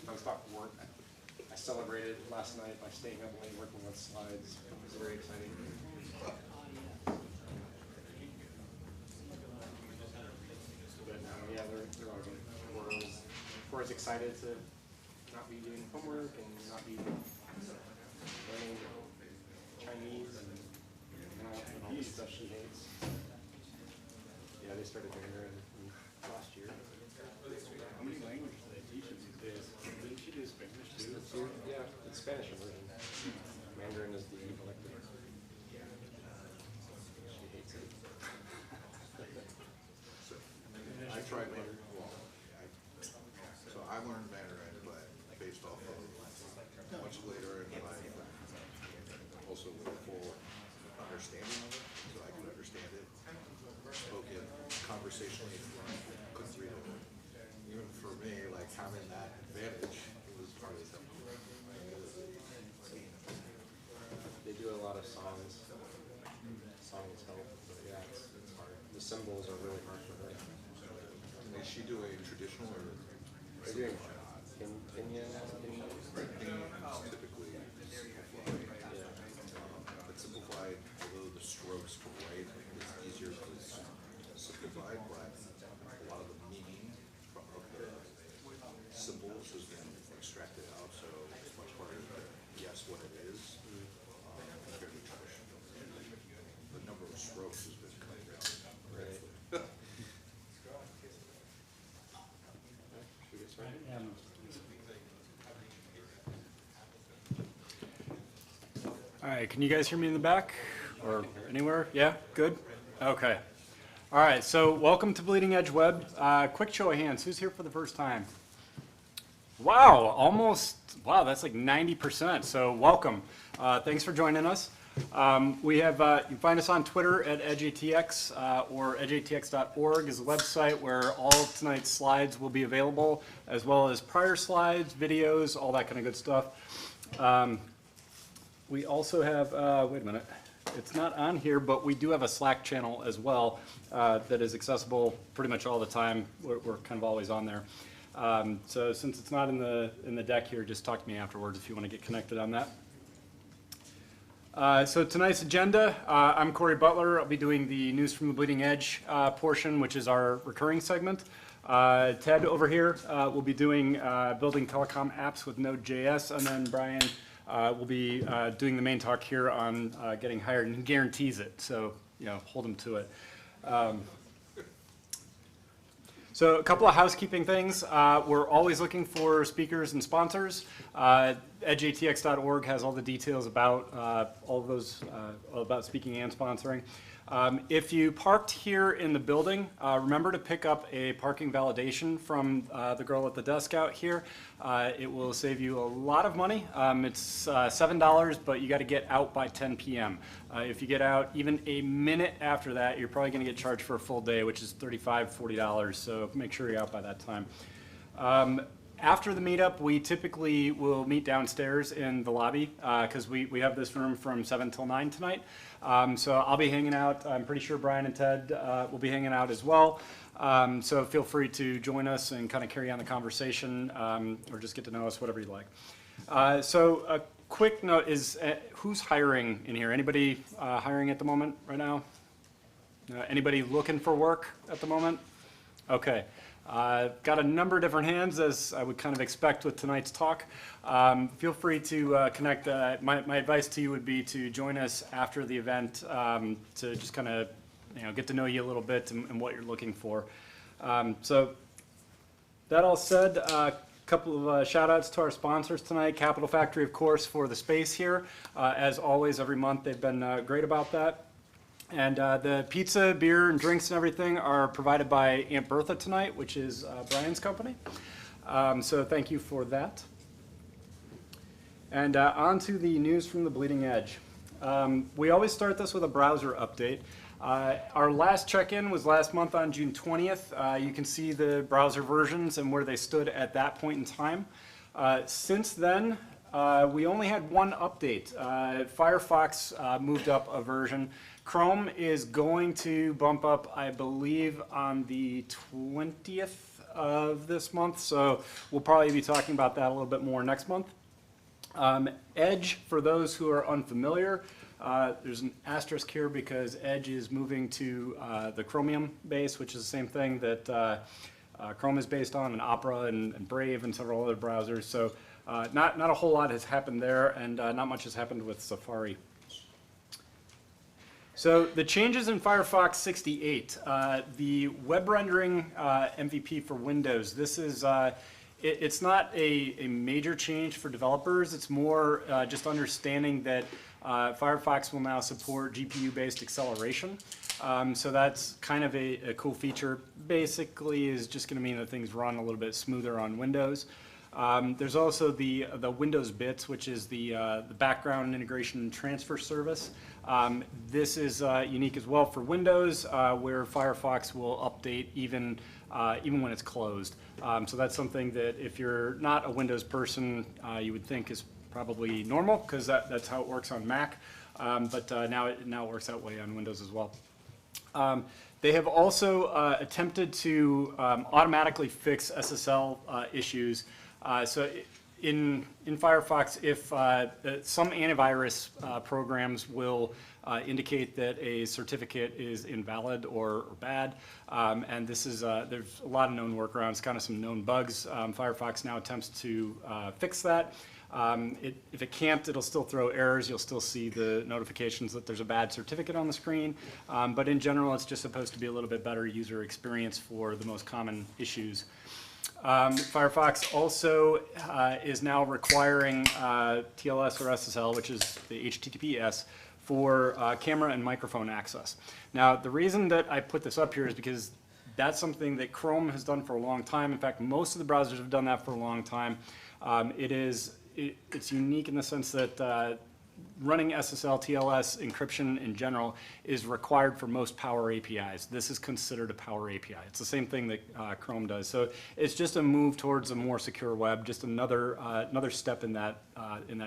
nonstop work. I celebrated last night by staying up late working on slides. It was very exciting. But yeah, they're all good. We're as excited to not be doing homework and not be learning Chinese and all the stuff she hates. Yeah, they started Mandarin last year. How many languages do they teach in these days? Didn't she do Spanish too? Yeah, it's Spanish immersion. Mandarin is the elective. She hates it. So, I tried Mandarin. So I learned Mandarin, but based off of much later in life, also with full understanding of it, so I could understand it, spoke it conversationally, couldn't read it. Even for me, like having that advantage, it was hard as hell. They do a lot of songs. Songs help, but yeah, it's hard. The symbols are really hard for her. Is she do a traditional or? They're doing Pinyin. Typically simplified. Yeah. But simplified, although the strokes for right is easier because simplified, but a lot of the meaning of the symbols has been extracted out, so it's much harder to guess what it is compared to traditional. The number of strokes has been cut down. Right. Should we get started? All right, can you guys hear me in the back or anywhere? Yeah, good? Okay. All right, so welcome to Bleeding Edge Web. Quick show of hands, who's here for the first time? Wow, almost, wow, that's like 90%, so welcome. Thanks for joining us. We have, you can find us on Twitter at EdgeATX or edgeatx.org is the website where all of tonight's slides will be available, as well as prior slides, videos, all that kind of good stuff. We also have, wait a minute, it's not on here, but we do have a Slack channel as well that is accessible pretty much all the time. We're kind of always on there. So since it's not in the deck here, just talk to me afterwards if you want to get connected on that. So tonight's agenda, I'm Corey Butler. I'll be doing the News from the Bleeding Edge portion, which is our recurring segment. Ted over here will be doing building telecom apps with Node.js, and then Brian will be doing the main talk here on getting hired, and he guarantees it, so hold him to it. So a couple of housekeeping things. We're always looking for speakers and sponsors. EdgeATX.org has all the details about all of those, about speaking and sponsoring. If you parked here in the building, remember to pick up a parking validation from the girl at the desk out here. It will save you a lot of money. It's $7, but you got to get out by 10 p.m. If you get out even a minute after that, you're probably going to get charged for a full day, which is $35, $40. So make sure you're out by that time. After the meetup, we typically will meet downstairs in the lobby because we have this room from 7 till 9 tonight. So I'll be hanging out. I'm pretty sure Brian and Ted will be hanging out as well. So feel free to join us and kind of carry on the conversation or just get to know us, whatever you like. So a quick note is who's hiring in here? Anybody hiring at the moment right now? Anybody looking for work at the moment? Okay. Got a number of different hands, as I would kind of expect with tonight's talk. Feel free to connect. My advice to you would be to join us after the event to just kind of get to know you a little bit and what you're looking for. So that all said, a couple of shout outs to our sponsors tonight. Capital Factory, of course, for the space here. As always, every month they've been great about that. And the pizza, beer, and drinks and everything are provided by Aunt Bertha tonight, which is Brian's company. So thank you for that. And on to the news from the Bleeding Edge. We always start this with a browser update. Our last check-in was last month on June 20th. You can see the browser versions and where they stood at that point in time. Since then, we only had one update. Firefox moved up a version. Chrome is going to bump up, I believe, on the 20th of this month, so we'll probably be talking about that a little bit more next month. Edge, for those who are unfamiliar, there's an asterisk here because Edge is moving to the Chromium base, which is the same thing that Chrome is based on, and Opera and Brave and several other browsers. So not a whole lot has happened there, and not much has happened with Safari. So the changes in Firefox 68, the web rendering MVP for Windows, this is, it's not a major change for developers. It's more just understanding that Firefox will now support GPU-based acceleration. So that's kind of a cool feature. Basically is just going to mean that things run a little bit smoother on Windows. There's also the Windows Bits, which is the background integration and transfer service. This is unique as well for Windows, where Firefox will update even when it's closed. So that's something that if you're not a Windows person, you would think is probably normal, because that's how it works on Mac. But now it works that way on Windows as well. They have also attempted to automatically fix SSL issues. So in Firefox, if some antivirus programs will indicate that a certificate is invalid or bad, and this is there's a lot of known workarounds, kind of some known bugs. Firefox now attempts to fix that. If it can't, it'll still throw errors. You'll still see the notifications that there's a bad certificate on the screen. But in general, it's just supposed to be a little bit better user experience for the most common issues. Firefox also is now requiring TLS or SSL, which is the HTTPS, for camera and microphone access. Now, the reason that I put this up here is because that's something that Chrome has done for a long time. In fact, most of the browsers have done that for a long time. It's unique in the sense that running SSL, TLS encryption in general is required for most Power APIs. This is considered a Power API. It's the same thing that Chrome does. So it's just a move towards a more secure web, just another step in that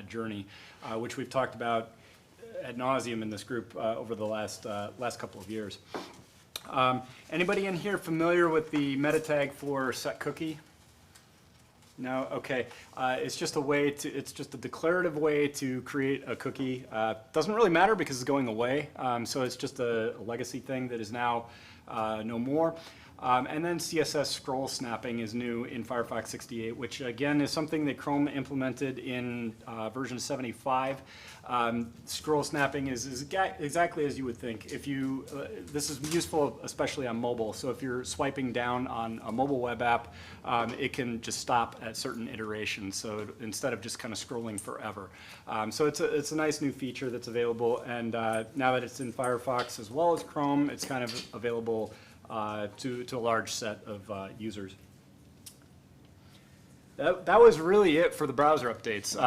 journey, which we've talked about ad nauseum in this group over the last couple of years. Anybody in here familiar with the meta tag for setCookie? No? Okay. It's just it's just a declarative way to create a cookie. Doesn't really matter because it's going away. So it's just a legacy thing that is now no more. And then CSS scroll snapping is new in Firefox 68, which again is something that Chrome implemented in version 75. Scroll snapping is exactly as you would think. If you, this is useful especially on mobile. So if you're swiping down on a mobile web app, it can just stop at certain iterations. So instead of just kind of scrolling forever. So it's a nice new feature that's available. And now that it's in Firefox as well as Chrome, it's kind of available to a large set of users. That was really it for the browser updates.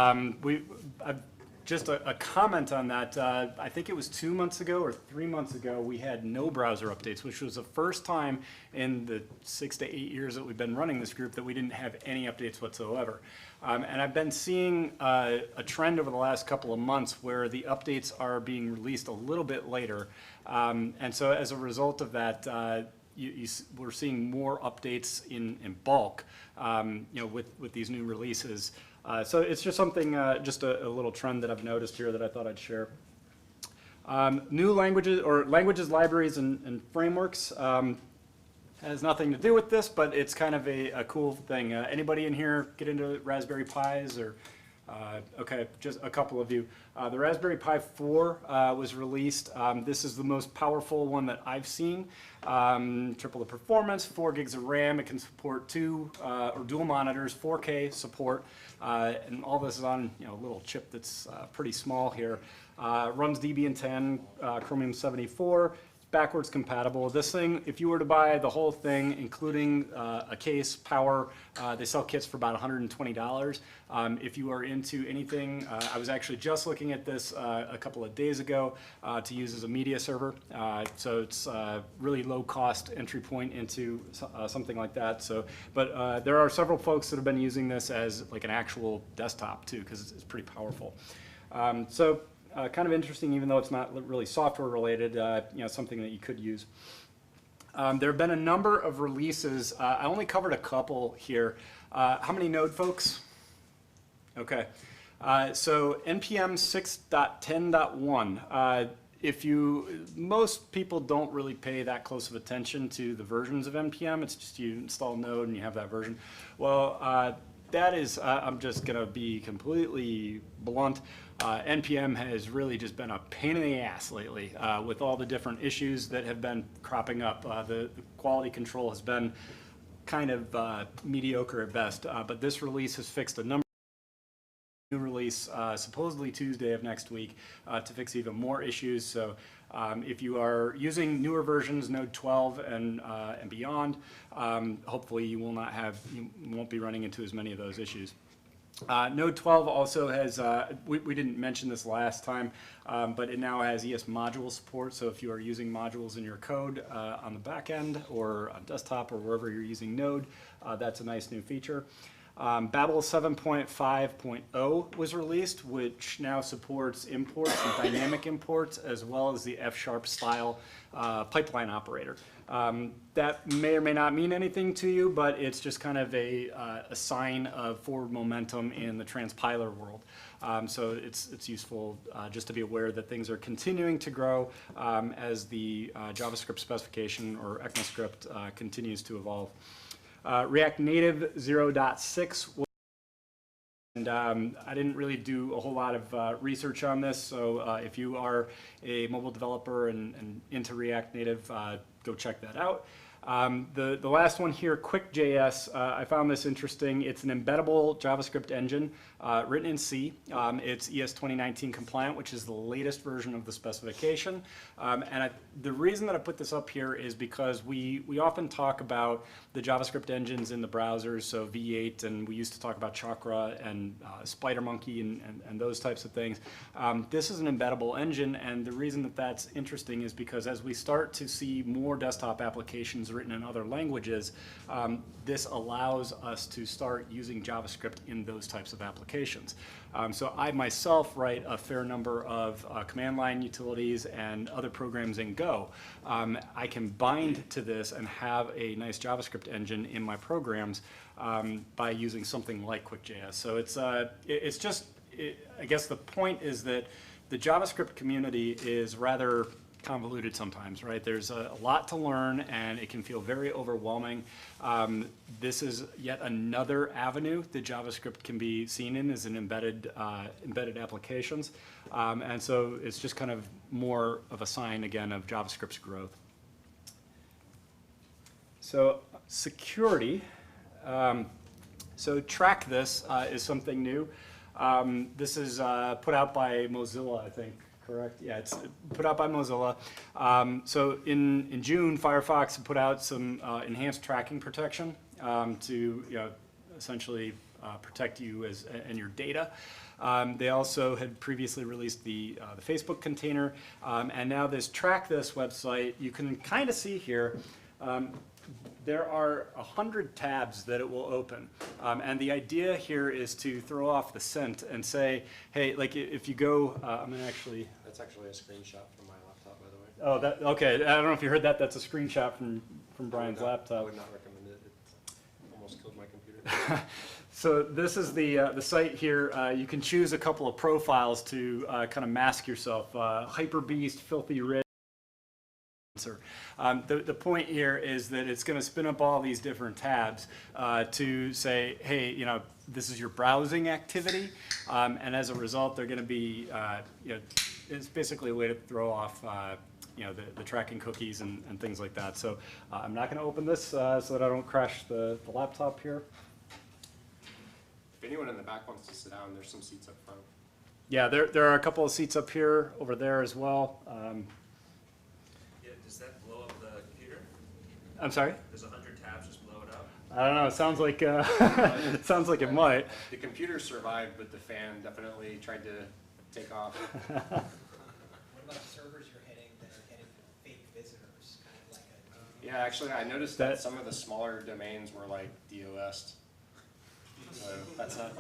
Just a comment on that. I think it was 2 months ago or 3 months ago, we had no browser updates, which was the first time in the 6 to 8 years that we've been running this group that we didn't have any updates whatsoever. And I've been seeing a trend over the last couple of months where the updates are being released a little bit later. And so as a result of that, we're seeing more updates in bulk, with these new releases. So it's just something, just a little trend that I've noticed here that I thought I'd share. New languages, or languages, libraries, and frameworks. Has nothing to do with this, but it's kind of a cool thing. Anybody in here get into Raspberry Pis or? Okay, just a couple of you. The Raspberry Pi 4 was released. This is the most powerful one that I've seen. Triple the performance, 4 gigs of RAM. It can support or dual monitors, 4K support, and all this is on a little chip that's pretty small here. Runs Debian 10, Chromium 74. Backwards compatible. This thing, if you were to buy the whole thing, including a case, power, they sell kits for about $120. If you are into anything, I was actually just looking at this a couple of days ago to use as a media server. So it's really low cost entry point into something like that. So, but there are several folks that have been using this as like an actual desktop too, because it's pretty powerful. Kind of interesting, even though it's not really software related, something that you could use. There have been a number of releases. I only covered a couple here. How many Node folks? Okay. So NPM 6.10.1. Most people don't really pay that close of attention to the versions of NPM. It's just you install Node and you have that version. Well, that is, I'm just going to be completely blunt. NPM has really just been a pain in the ass lately with all the different issues that have been cropping up. The quality control has been kind of mediocre at best, but this release has fixed a number. New release supposedly Tuesday of next week to fix even more issues. So if you are using newer versions, Node 12 and beyond, hopefully you won't be running into as many of those issues. Node 12 also has, we didn't mention this last time, but it now has ES module support. So if you are using modules in your code on the back end or on desktop or wherever you're using Node, that's a nice new feature. Babel 7.5.0 was released, which now supports imports and dynamic imports, as well as the F# style pipeline operator. That may or may not mean anything to you, but it's just kind of a sign of forward momentum in the transpiler world. So it's useful just to be aware that things are continuing to grow as the JavaScript specification or ECMAScript continues to evolve. React Native 0.6, and I didn't really do a whole lot of research on this, so if you are a mobile developer and into React Native, go check that out. The last one here, Quick.js, I found this interesting. It's an embeddable JavaScript engine written in C. It's ES 2019 compliant, which is the latest version of the specification. The reason that I put this up here is because we often talk about the JavaScript engines in the browsers, so V8, and we used to talk about Chakra and SpiderMonkey and those types of things. This is an embeddable engine, and the reason that that's interesting is because as we start to see more desktop applications written in other languages, this allows us to start using JavaScript in those types of applications. So I myself write a fair number of command line utilities and other programs in Go. I can bind to this and have a nice JavaScript engine in my programs by using something like Quick.js. So it's just, I guess the point is that the JavaScript community is rather convoluted sometimes, right? There's a lot to learn and it can feel very overwhelming. This is yet another avenue that JavaScript can be seen in as an embedded applications. And so it's just kind of more of a sign again of JavaScript's growth. So security. So Track This is something new. This is put out by Mozilla, I think. Correct. Yeah, it's put out by Mozilla. So in June, Firefox put out some enhanced tracking protection to essentially protect you and your data. They also had previously released the Facebook container, and now this Track This website. You can kind of see here. There are 100 tabs that it will open. And the idea here is to throw off the scent and say, hey, like if you go, I'm going to actually... That's actually a screenshot from my laptop, by the way. Oh, okay. I don't know if you heard that. That's a screenshot from Brian's I laptop. would not recommend it. It almost killed my computer. So this is the site here. You can choose a couple of profiles to kind of mask yourself. Hyperbeast, Filthy Rich. The point here is that it's going to spin up all these different tabs to say, hey, this is your browsing activity, and as a result, they're going to be, it's basically a way to throw off, the tracking cookies and things like that. So I'm not going to open this so that I don't crash the laptop here. If anyone in the back wants to sit down, there's some seats up front. Yeah, there are a couple of seats up here, over there as well. Does that blow up the computer? I'm sorry? Does 100 tabs just blow it up? I don't know. It sounds like it sounds like it might. The computer survived, but the fan definitely tried to take off. What about servers you're hitting that are getting fake visitors? Kind of like Yeah, actually, I noticed that some of the smaller domains were like DOS'd. So that's not.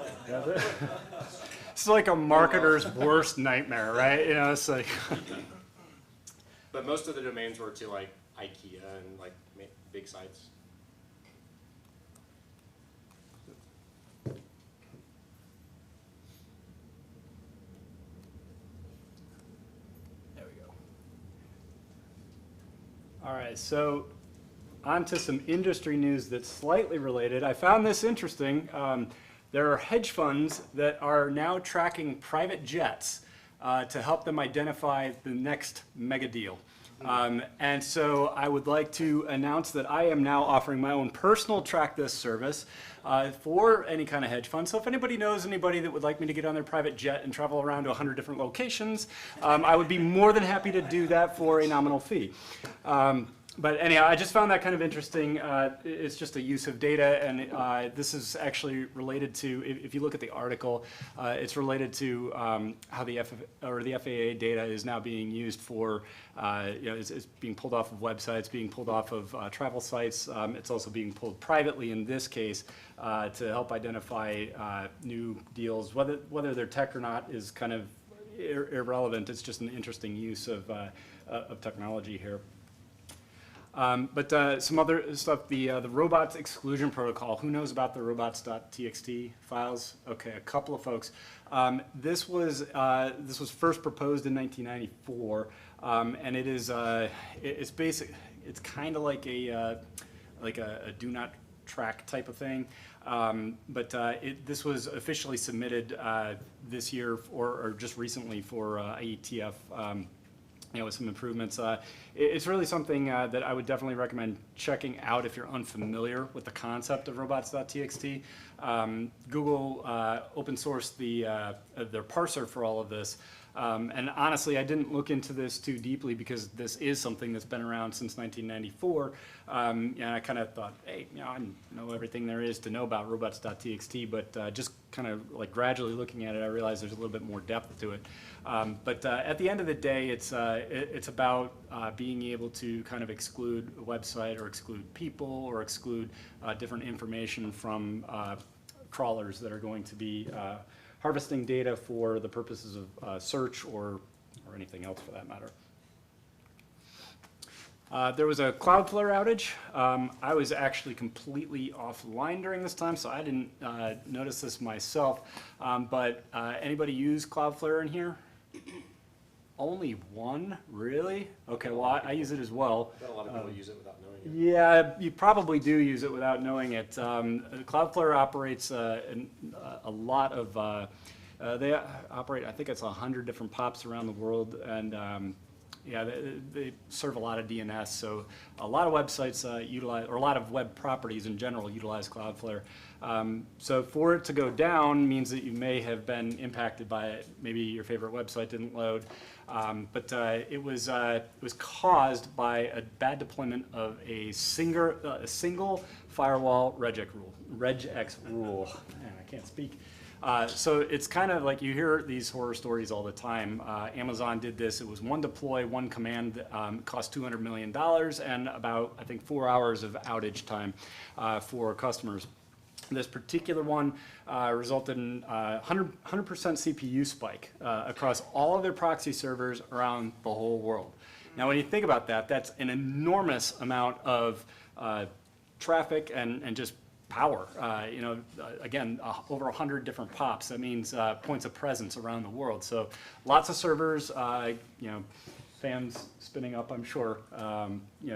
It's like a marketer's worst nightmare, right? It's like. But most of the domains were to like IKEA and like big sites. There we go. All right, so on to some industry news that's slightly related. I found this interesting. There are hedge funds that are now tracking private jets to help them identify the next mega deal. And so I would like to announce that I am now offering my own personal Track This service for any kind of hedge fund. So if anybody knows anybody that would like me to get on their private jet and travel around to 100 different locations, I would be more than happy to do that for a nominal fee. But anyhow, I just found that kind of interesting. It's just a use of data, and this is actually related to, if you look at the article, it's related to how the FAA data is now being used for, it's being pulled off of websites, being pulled off of travel sites. It's also being pulled privately in this case to help identify new deals. Whether they're tech or not is kind of irrelevant. It's just an interesting use of technology here. But some other stuff, the robots exclusion protocol. Who knows about the robots.txt files? Okay, a couple of folks. This was first proposed in 1994, and it is it's basic. It's kind of like a do not track type of thing. But this was officially submitted this year or just recently for IETF. With some improvements. It's really something that I would definitely recommend checking out if you're unfamiliar with the concept of robots.txt. Google open sourced their parser for all of this. And honestly, I didn't look into this too deeply because this is something that's been around since 1994. And I kind of thought, hey, I know everything there is to know about robots.txt, but just kind of like gradually looking at it, I realized there's a little bit more depth to it. But at the end of the day, it's about being able to kind of exclude a website or exclude people or exclude different information from crawlers that are going to be harvesting data for the purposes of search or anything else for that matter. There was a Cloudflare outage. I was actually completely offline during this time, so I didn't notice this myself. But anybody use Cloudflare in here? Only one? Really? Okay, well, I use it as well. I bet a lot of people use it without knowing it. Yeah, you probably do use it without knowing it. Cloudflare operates a lot of, they operate, I think it's 100 different POPs around the world, and yeah, they serve a lot of DNS, so a lot of websites utilize, or a lot of web properties in general utilize Cloudflare. So for it to go down means that you may have been impacted by it. Maybe your favorite website didn't load, but it was caused by a bad deployment of a single firewall regex rule. Man, I can't speak. So it's kind of like you hear these horror stories all the time. Amazon did this. It was one deploy, one command, cost $200 million and about, I think, 4 hours of outage time for customers. This particular one resulted in 100% CPU spike across all of their proxy servers around the whole world. Now, when you think about that, that's an enormous amount of traffic and just power. Again, over 100 different POPs. That means points of presence around the world. So lots of servers, fans spinning up, I'm sure.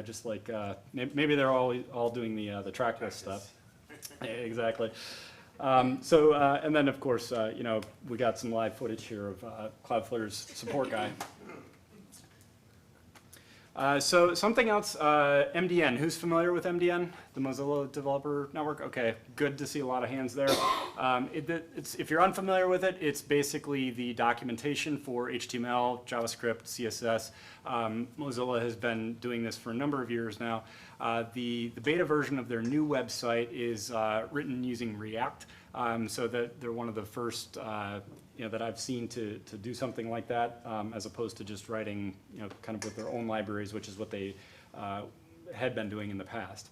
Just like maybe they're all doing the track list stuff. Exactly. And then of course, we got some live footage here of Cloudflare's support guy. So something else, MDN. Who's familiar with MDN, the Mozilla Developer Network? Okay, good to see a lot of hands there. If you're unfamiliar with it, it's basically the documentation for HTML, JavaScript, CSS. Mozilla has been doing this for a number of years now. The beta version of their new website is written using React, so that they're one of the first that I've seen to do something like that, as opposed to just writing, kind of with their own libraries, which is what they had been doing in the past.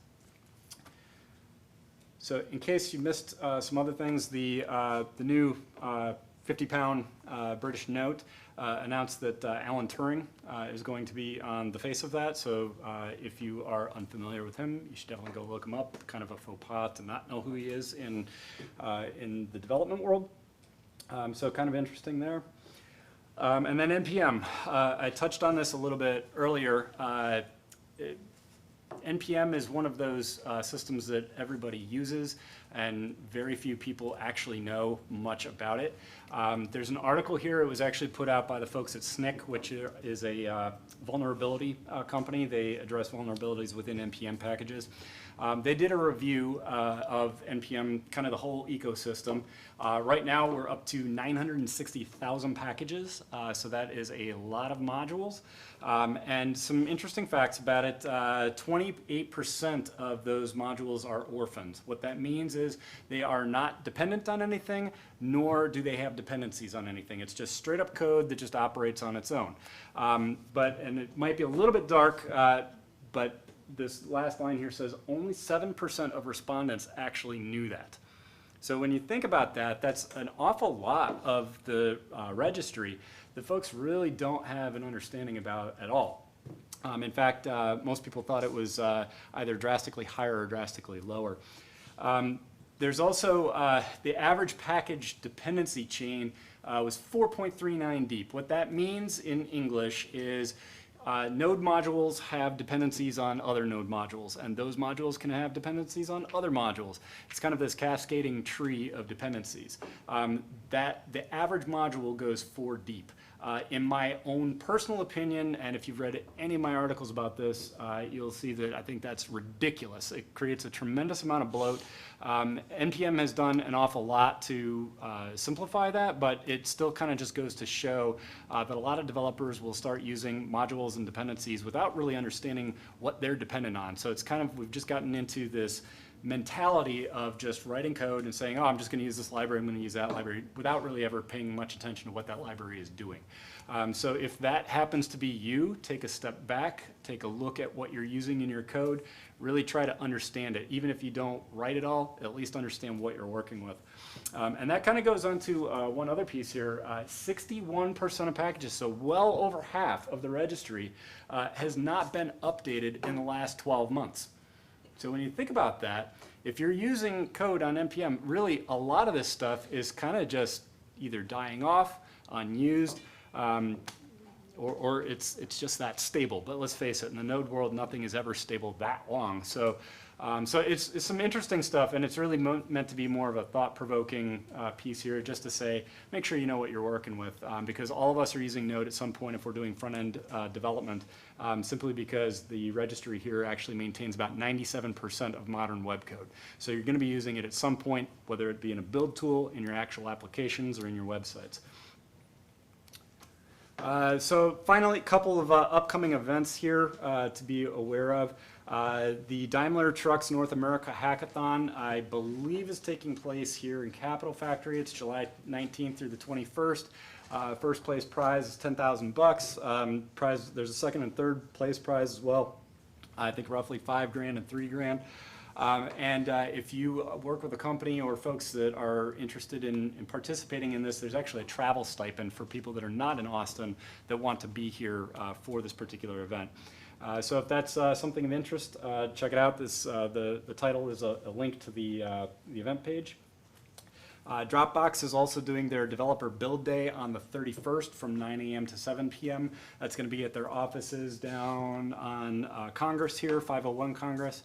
So in case you missed some other things, the new 50-pound British note, announced that Alan Turing is going to be on the face of that. So if you are unfamiliar with him, you should definitely go look him up. Kind of a faux pas to not know who he is in the development world. So kind of interesting there. And then NPM. I touched on this a little bit earlier. NPM is one of those systems that everybody uses, and very few people actually know much about it. There's an article here. It was actually put out by the folks at SNCC, which is a vulnerability company. They address vulnerabilities within NPM packages. They did a review of NPM, kind of the whole ecosystem. Right now, we're up to 960,000 packages, so that is a lot of modules. And some interesting facts about it, 28% of those modules are orphaned. What that means is they are not dependent on anything, nor do they have dependencies on anything. It's just straight up code that just operates on its own. And it might be a little bit dark, but this last line here says only 7% of respondents actually knew that. So when you think about that, that's an awful lot of the registry that folks really don't have an understanding about at all. In fact, most people thought it was either drastically higher or drastically lower. There's also the average package dependency chain was 4.39 deep. What that means in English is node modules have dependencies on other node modules, and those modules can have dependencies on other modules. It's kind of this cascading tree of dependencies. The average module goes 4 deep. In my own personal opinion, and if you've read any of my articles about this, you'll see that I think that's ridiculous. It creates a tremendous amount of bloat. NPM has done an awful lot to simplify that, but it still kind of just goes to show that a lot of developers will start using modules and dependencies without really understanding what they're dependent on. So it's kind of, we've just gotten into this mentality of just writing code and saying, oh, I'm just going to use this library, I'm going to use that library, without really ever paying much attention to what that library is doing. So if that happens to be you, take a step back, take a look at what you're using in your code, really try to understand it. Even if you don't write it all, at least understand what you're working with. And that kind of goes on to one other piece here. 61% of packages, so well over half of the registry, has not been updated in the last 12 months. So when you think about that, if you're using code on NPM, really a lot of this stuff is kind of just either dying off, unused, or it's just that stable. But let's face it, in the node world, nothing is ever stable that long. So it's some interesting stuff, and it's really meant to be more of a thought-provoking piece here, just to say, make sure you know what you're working with, because all of us are using Node at some point if we're doing front-end development, simply because the registry here actually maintains about 97% of modern web code. So you're going to be using it at some point, whether it be in a build tool, in your actual applications, or in your websites. So finally, a couple of upcoming events here to be aware of. The Daimler Trucks North America Hackathon, I believe, is taking place here in Capital Factory. It's July 19th through the 21st. First place prize is $10,000. Prize, there's a second and third place prize as well. I think roughly $5,000 and $3,000. If you work with a company or folks that are interested in participating in this, there's actually a travel stipend for people that are not in Austin that want to be here for this particular event. So if that's something of interest, check it out. The title is a link to the event page. Dropbox is also doing their developer build day on the 31st from 9 a.m. to 7 p.m. That's going to be at their offices down on Congress here, 501 Congress.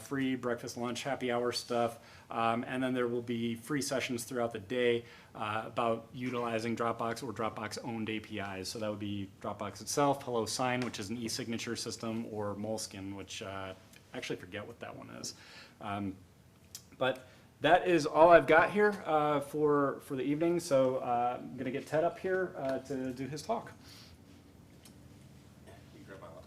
Free breakfast, lunch, happy hour stuff. And then there will be free sessions throughout the day about utilizing Dropbox or Dropbox-owned APIs. So that would be Dropbox itself, HelloSign, which is an e-signature system, or Moleskine, which I actually forget what that one is. But that is all I've got here for the evening. So I'm going to get Ted up here to do his talk. You grab my laptop.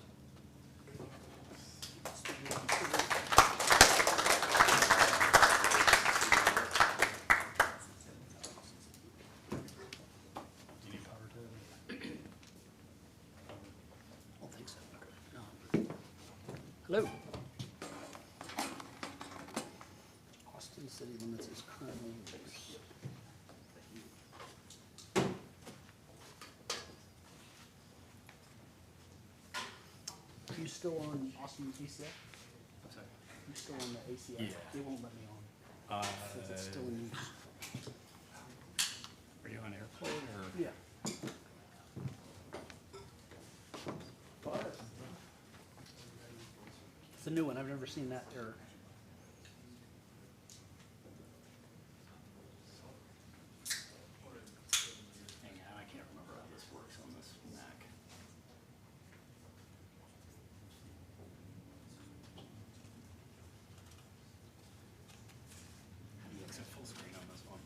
Hello. Austin city limits is currently. You still on Austin ACF? Sorry. You still on the ACF? Yeah. It won't let me on, because it's still in use. Are you on AirPlay or? Yeah. But it's a new one, I've never seen that error. Hang on, I can't remember how this works on this Mac. It looks at full screen on this one.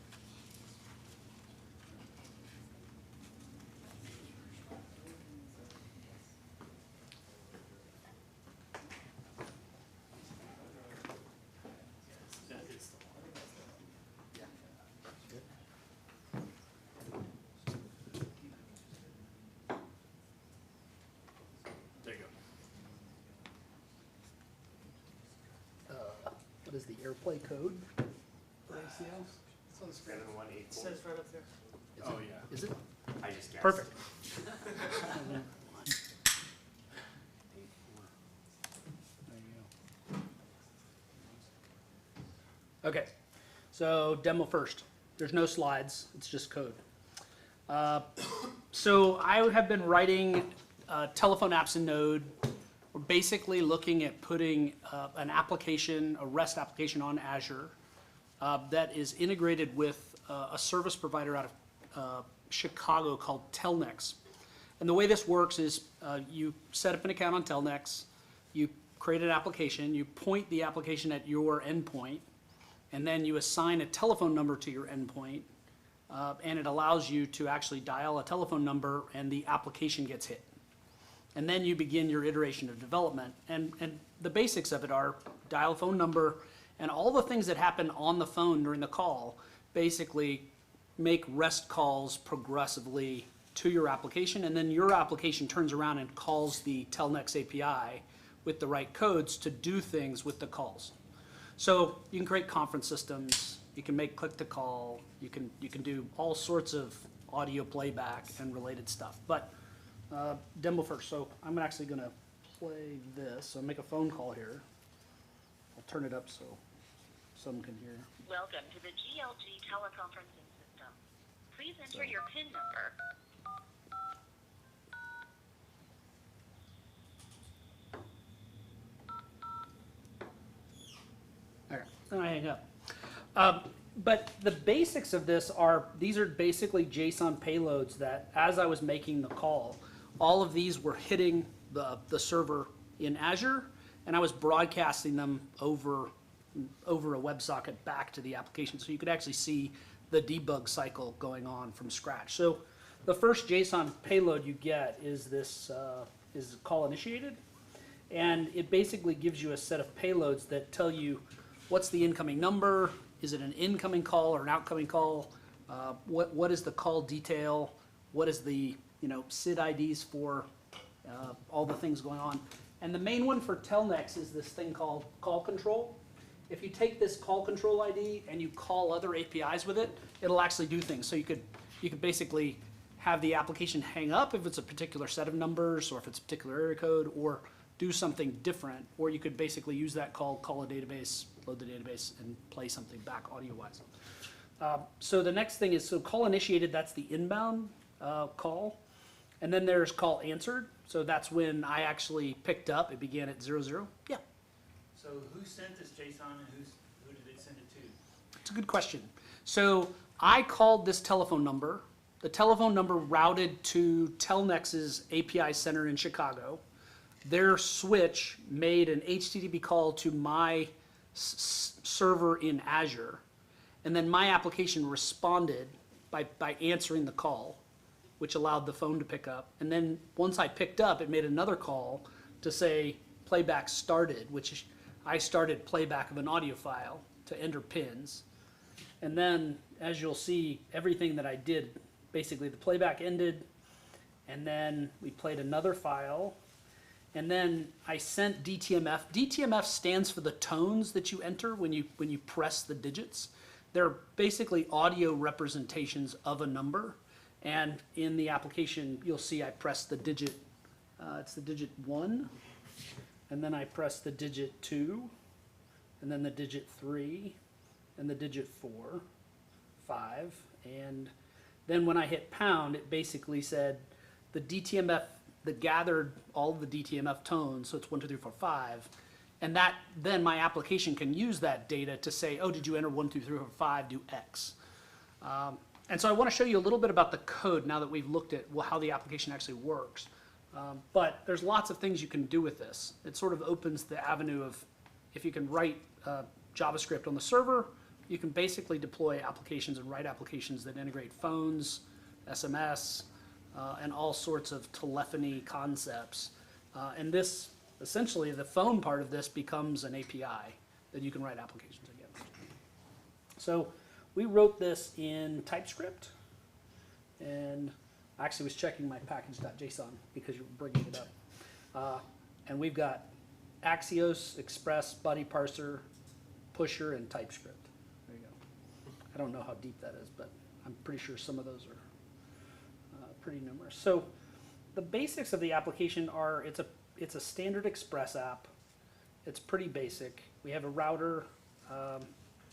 That is the one. There you go. What is the AirPlay code for ACL? 7184. Says right up there. Oh, yeah. Is it? I just guessed. Perfect. There you go. Okay, so demo first. There's no slides, it's just code. So I have been writing telephone apps in Node. We're basically looking at putting an application, a REST application on Azure that is integrated with a service provider out of Chicago called Telnex. And the way this works is you set up an account on Telnex, you create an application, you point the application at your endpoint, and then you assign a telephone number to your endpoint, and it allows you to actually dial a telephone number and the application gets hit. And then you begin your iteration of development. And the basics of it are dial a phone number, and all the things that happen on the phone during the call basically make REST calls progressively to your application, and then your application turns around and calls the Telnex API with the right codes to do things with the calls. So you can create conference systems, you can make click-to-call, you can do all sorts of audio playback and related stuff. But demo first. So I'm actually going to play this. So make a phone call here. I'll turn it up so someone can hear. Welcome to the GLG teleconferencing system. Please enter your PIN number. Okay, then I hang up. But the basics of this are, these are basically JSON payloads that, as I was making the call, all of these were hitting the server in Azure, and I was broadcasting them over a WebSocket back to the application, so you could actually see the debug cycle going on from scratch. So the first JSON payload you get is this is call initiated, and it basically gives you a set of payloads that tell you what's the incoming number, is it an incoming call or an outgoing call, what is the call detail, what is the SID IDs for all the things going on. And the main one for Telnex is this thing called call control. If you take this call control ID and you call other APIs with it, it'll actually do things. So you could basically have the application hang up if it's a particular set of numbers or if it's a particular area code, or do something different, or you could basically use that call a database, load the database, and play something back audio-wise. So the next thing is, so call initiated, that's the inbound call. And then there's call answered. So that's when I actually picked up. It began at 00. Yeah. So who sent this JSON and who did it send it to? It's a good question. So I called this telephone number. The telephone number routed to Telnex's API center in Chicago. Their switch made an HTTP call to my server in Azure. And then my application responded by answering the call, which allowed the phone to pick up. And then once I picked up, it made another call to say playback started, which I started playback of an audio file to enter pins. And then, as you'll see, everything that I did, basically the playback ended, and then we played another file, and then I sent DTMF. DTMF stands for the tones that you enter when you press the digits. They're basically audio representations of a number. And in the application, you'll see I pressed the digit, it's the digit 1, and then I press the digit 2, and then the digit 3, and the digit 4, 5, and then when I hit pound, it basically said the DTMF that gathered all of the DTMF tones, so it's 1, 2, 3, 4, 5, and that then my application can use that data to say, oh, did you enter 1, 2, 3, 4, 5, do X. And so I want to show you a little bit about the code now that we've looked at how the application actually works. But there's lots of things you can do with this. It sort of opens the avenue of, if you can write JavaScript on the server, you can basically deploy applications and write applications that integrate phones, SMS, and all sorts of telephony concepts. And this, essentially, the phone part of this becomes an API that you can write applications against. So we wrote this in TypeScript, and I actually was checking my package.json because you were bringing it up. And we've got Axios, Express, Body Parser, Pusher, and TypeScript. There you go. I don't know how deep that is, but I'm pretty sure some of those are pretty numerous. So the basics of the application are, it's a standard Express app. It's pretty basic. We have a router,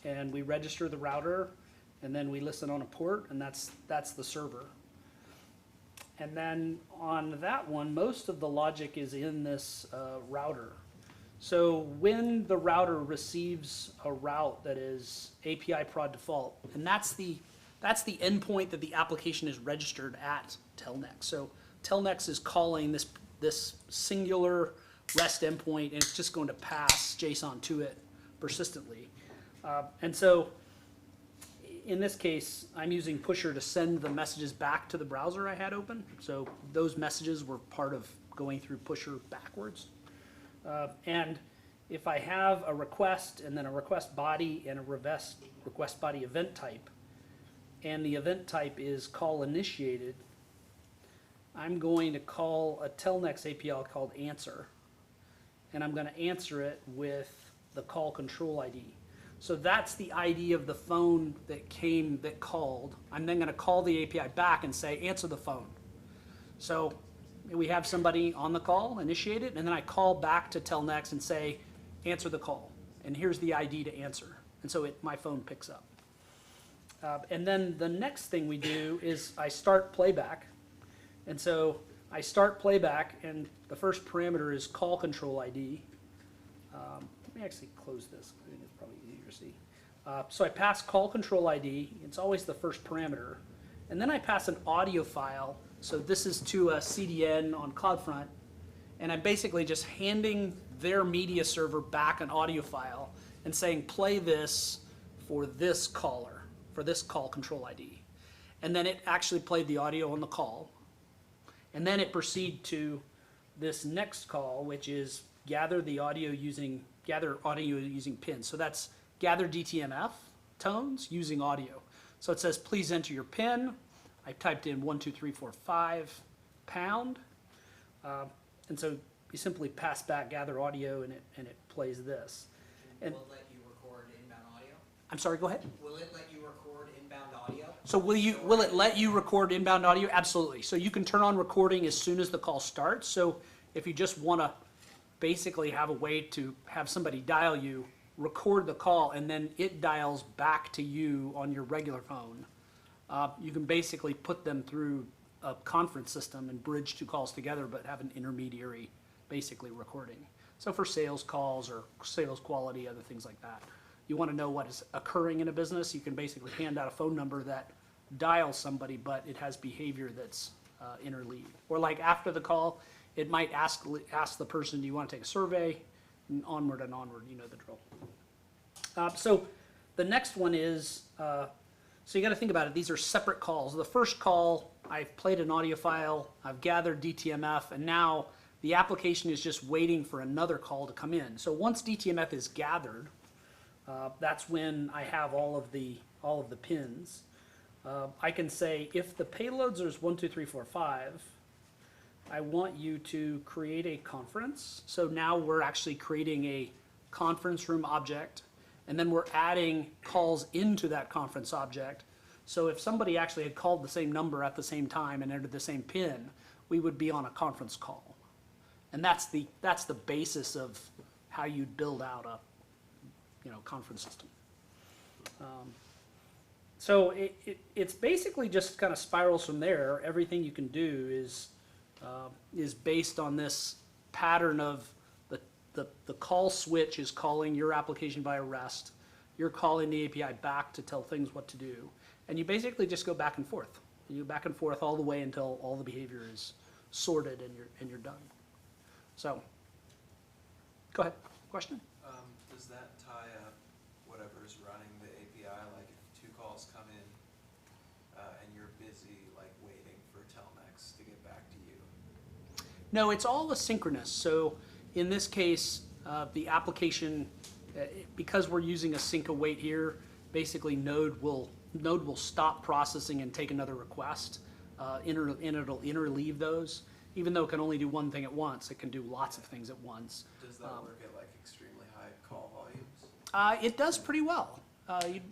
and we register the router, and then we listen on a port, and that's the server. And then on that one, most of the logic is in this router. So when the router receives a route that is API prod default, and that's the endpoint that the application is registered at Telnex. So Telnex is calling this singular REST endpoint, and it's just going to pass JSON to it persistently. And so in this case, I'm using Pusher to send the messages back to the browser I had open. So those messages were part of going through Pusher backwards. And if I have a request and then a request body and a request body event type, and the event type is call initiated, I'm going to call a Telnex API called answer, and I'm going to answer it with the call control ID. So that's the ID of the phone that called. I'm then going to call the API back and say, answer the phone. So we have somebody on the call, initiate it, and then I call back to Telnex and say, answer the call. And here's the ID to answer. And so my phone picks up. And then the next thing we do is I start playback. And so I start playback, and the first parameter is call control ID. Let me actually close this. I think it's probably easier to see. So I pass call control ID. It's always the first parameter. And then I pass an audio file. So this is to a CDN on CloudFront. And I'm basically just handing their media server back an audio file and saying, play this for this caller, for this call control ID. And then it actually played the audio on the call. And then it proceeded to this next call, which is gather audio using pins. So that's gather DTMF tones using audio. So it says, please enter your pin. I typed in 1, 2, 3, 4, 5 pound. And so you simply pass back gather audio, and it plays this. And Will it let you record inbound audio? I'm sorry, go ahead. Will it let you record inbound audio? So will it let you record inbound audio? Absolutely. So you can turn on recording as soon as the call starts. So if you just want to basically have a way to have somebody dial you, record the call, and then it dials back to you on your regular phone. You can basically put them through a conference system and bridge two calls together, but have an intermediary basically recording. So for sales calls or sales quality, other things like that. You want to know what is occurring in a business, you can basically hand out a phone number that dials somebody, but it has behavior that's interleaved. Or like after the call, it might ask the person, do you want to take a survey? And onward, you know the drill. So the next one is, so you got to think about it. These are separate calls. The first call, I've played an audio file, I've gathered DTMF, and now the application is just waiting for another call to come in. So once DTMF is gathered, that's when I have all of the pins. I can say if the payloads is 1, 2, 3, 4, 5, I want you to create a conference. So now we're actually creating a conference room object, and then we're adding calls into that conference object. So if somebody actually had called the same number at the same time and entered the same pin, we would be on a conference call. And that's the basis of how you'd build out a, conference system. So it's basically just kind of spirals from there. Everything you can do is based on this pattern of the call switch is calling your application via REST. You're calling the API back to tell things what to do. And you basically just go back and forth. You go back and forth all the way until all the behavior is sorted and you're done. So, go ahead, question? Does that tie up whatever's running the API? Like if two calls come in and you're busy, like waiting for Telnex to get back to you? No, it's all asynchronous. So in this case, the application, because we're using a sync await here, basically Node will stop processing and take another request, and it'll interleave those. Even though it can only do one thing at once, it can do lots of things at once. Does that work at like extremely high call volumes? It does pretty well.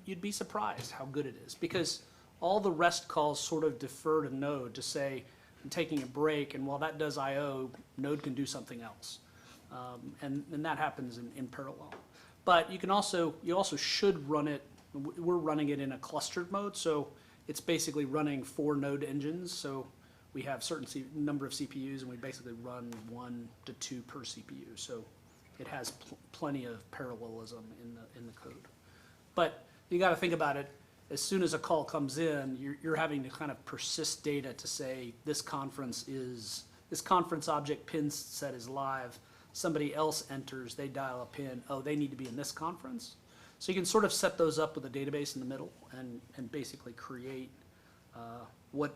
You'd be surprised how good it is, because all the REST calls sort of defer to Node to say, I'm taking a break, and while that does I/O, Node can do something else. And that happens in parallel. But you also should run it, we're running it in a clustered mode, so it's basically running 4 Node engines. So we have certain number of CPUs, and we basically run 1 to 2 per CPU. So it has plenty of parallelism in the code. But you got to think about it. As soon as a call comes in, you're having to kind of persist data to say this conference object pin set is live. Somebody else enters, they dial a pin. Oh, they need to be in this conference. So you can sort of set those up with a database in the middle and basically create what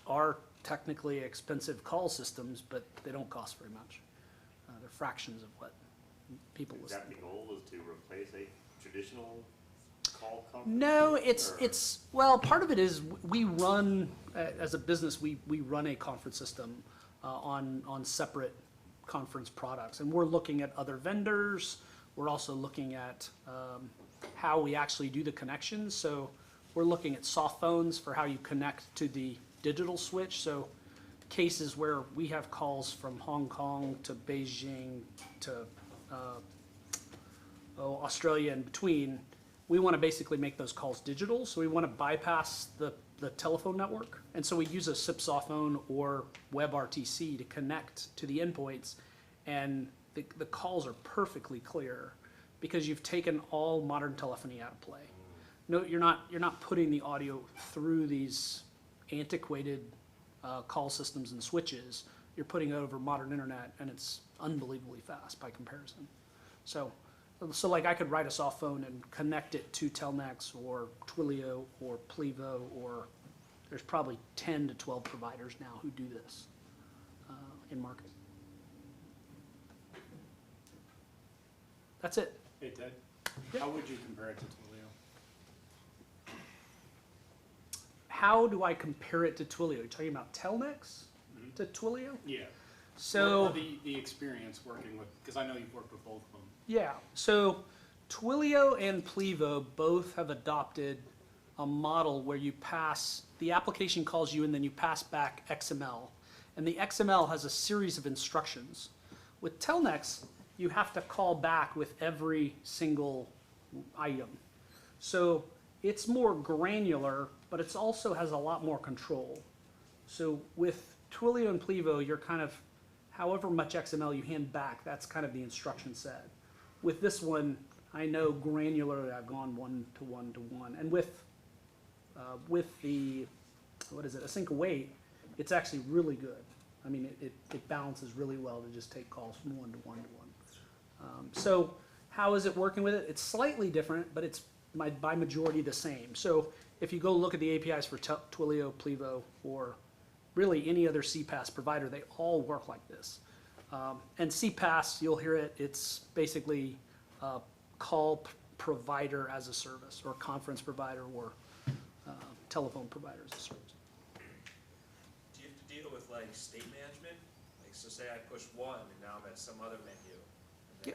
are technically expensive call systems, but they don't cost very much. They're fractions of what people Is listen. that the goal, is to replace a traditional call conference? No, Or- it's well, part of it is we run, as a business, we run a conference system on separate conference products. And we're looking at other vendors. We're also looking at how we actually do the connections. So we're looking at soft phones for how you connect to the digital switch. So cases where we have calls from Hong Kong to Beijing to Australia and between, we want to basically make those calls digital. So we want to bypass the telephone network. And so we use a SIP soft phone or WebRTC to connect to the endpoints. And the calls are perfectly clear because you've taken all modern telephony out of play. No, you're not putting the audio through these antiquated call systems and switches. You're putting it over modern internet, and it's unbelievably fast by comparison. So like I could write a soft phone and connect it to Telnex or Twilio or Plivo, or there's probably 10 to 12 providers now who do this in market. That's it. Hey, Ted, Yep. how would you compare it to Twilio? How do I compare it to Twilio? You're talking about Telnex to Twilio? Yeah. So Or the experience working with, because I know you've worked with both of them. yeah, so Twilio and Plivo both have adopted a model where you pass, the application calls you and then you pass back XML. And the XML has a series of instructions. With Telnex, you have to call back with every single item. So it's more granular, but it also has a lot more control. So with Twilio and Plivo, you're kind of, however much XML you hand back, that's kind of the instruction set. With this one, I know granularly I've gone 1 to 1 to 1. And with the, what is it, async await, it's actually really good. I mean, it balances really well to just take calls from 1 to 1 to 1. So how is it working with it? It's slightly different, but it's by majority the same. So if you go look at the APIs for Twilio, Plivo, or really any other CPaaS provider, they all work like this. And CPaaS, you'll hear it, it's basically call provider as a service, or conference provider, or telephone provider as a service. Do you have to deal with like state management? Like, so say I push 1 and now I'm at some other menu, and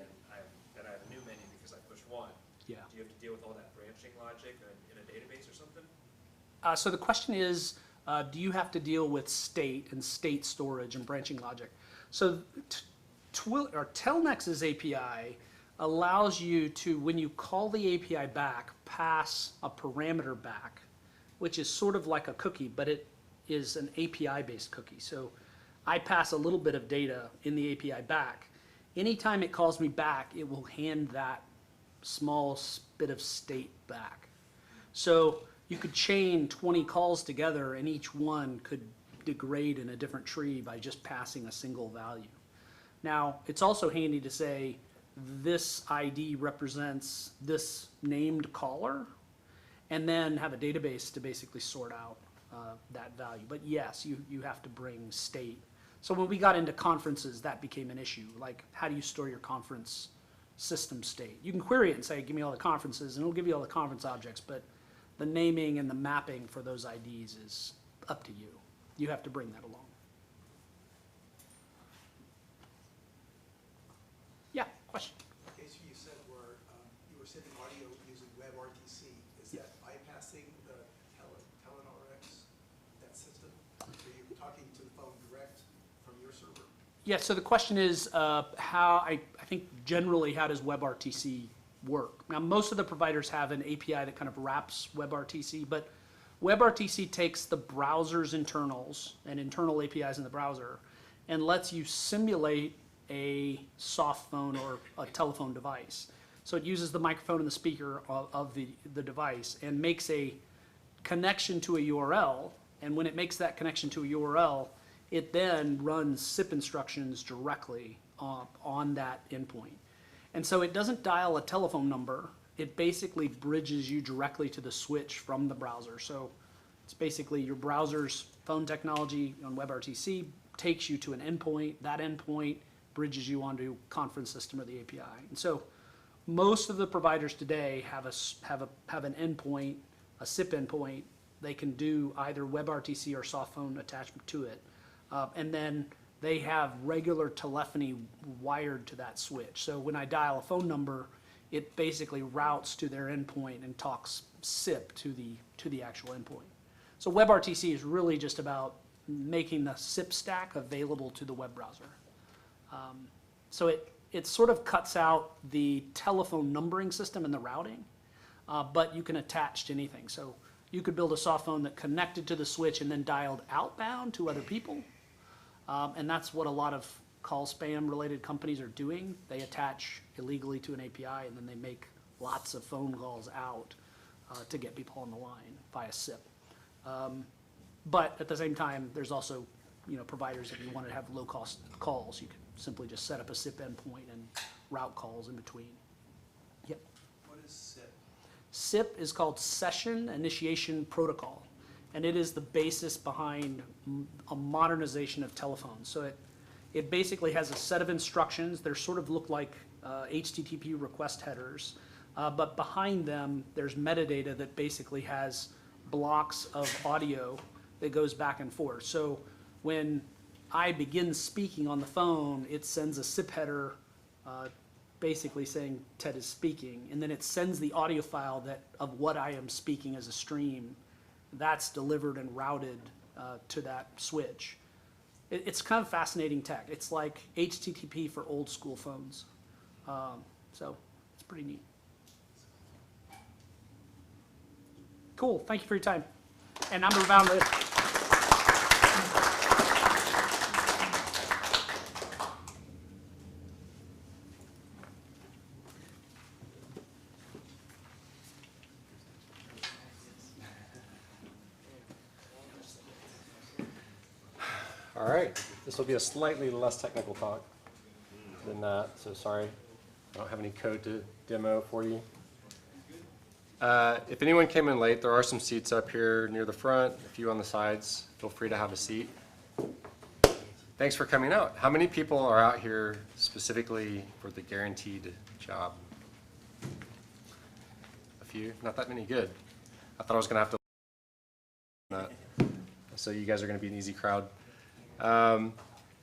then I have a new menu because I pushed 1. Yeah. Do you have to deal with all that branching logic in a database or something? So the question is, do you have to deal with state and state storage and branching logic? So Telnex's API allows you to, when you call the API back, pass a parameter back, which is sort of like a cookie, but it is an API-based cookie. So I pass a little bit of data in the API back. Anytime it calls me back, it will hand that small bit of state back. So you could chain 20 calls together, and each one could degrade in a different tree by just passing a single value. Now, it's also handy to say this ID represents this named caller, and then have a database to basically sort out that value. But yes, you have to bring state. So when we got into conferences, that became an issue. Like, how do you store your conference system state? You can query it and say, give me all the conferences, and it'll give you all the conference objects, but the naming and the mapping for those IDs is up to you. You have to bring that along. Yeah, question? The case you said where you were sending audio using WebRTC, is that bypassing the TeleNRX, that system? Are you talking to the phone direct from your server? Yeah, so the question is how, I think generally, how does WebRTC work? Now, most of the providers have an API that kind of wraps WebRTC, but WebRTC takes the browser's internals and internal APIs in the browser and lets you simulate a soft phone or a telephone device. So it uses the microphone and the speaker of the device and makes a connection to a URL. And when it makes that connection to a URL, it then runs SIP instructions directly on that endpoint. And so it doesn't dial a telephone number. It basically bridges you directly to the switch from the browser. So it's basically your browser's phone technology on WebRTC takes you to an endpoint. That endpoint bridges you onto conference system or the API. And so most of the providers today have an endpoint, a SIP endpoint. They can do either WebRTC or soft phone attachment to it. And then they have regular telephony wired to that switch. So when I dial a phone number, it basically routes to their endpoint and talks SIP to the actual endpoint. So WebRTC is really just about making the SIP stack available to the web browser. So it sort of cuts out the telephone numbering system and the routing, but you can attach to anything. So you could build a soft phone that connected to the switch and then dialed outbound to other people. And that's what a lot of call spam related companies are doing. They attach illegally to an API and then they make lots of phone calls out to get people on the line via SIP. But at the same time, there's also providers, if you wanted to have low cost calls, you could simply just set up a SIP endpoint and route calls in between. Yep. What is SIP? SIP is called Session Initiation Protocol, and it is the basis behind a modernization of telephones. So it basically has a set of instructions. They sort of look like HTTP request headers, but behind them there's metadata that basically has blocks of audio that goes back and forth. So when I begin speaking on the phone, it sends a SIP header basically saying Ted is speaking, and then it sends the audio file of what I am speaking as a stream. That's delivered and routed to that switch. It's kind of fascinating tech. It's like HTTP for old school phones. So it's pretty neat. Cool, thank you for your time. And I'm around later. All right, this will be a slightly less technical talk than that, so sorry. I don't have any code to demo for you. If anyone came in late, there are some seats up here near the front, a few on the sides. Feel free to have a seat. Thanks for coming out. How many people are out here specifically for the guaranteed job? A few? Not that many. Good. I thought I was going to have to that. So you guys are going to be an easy crowd.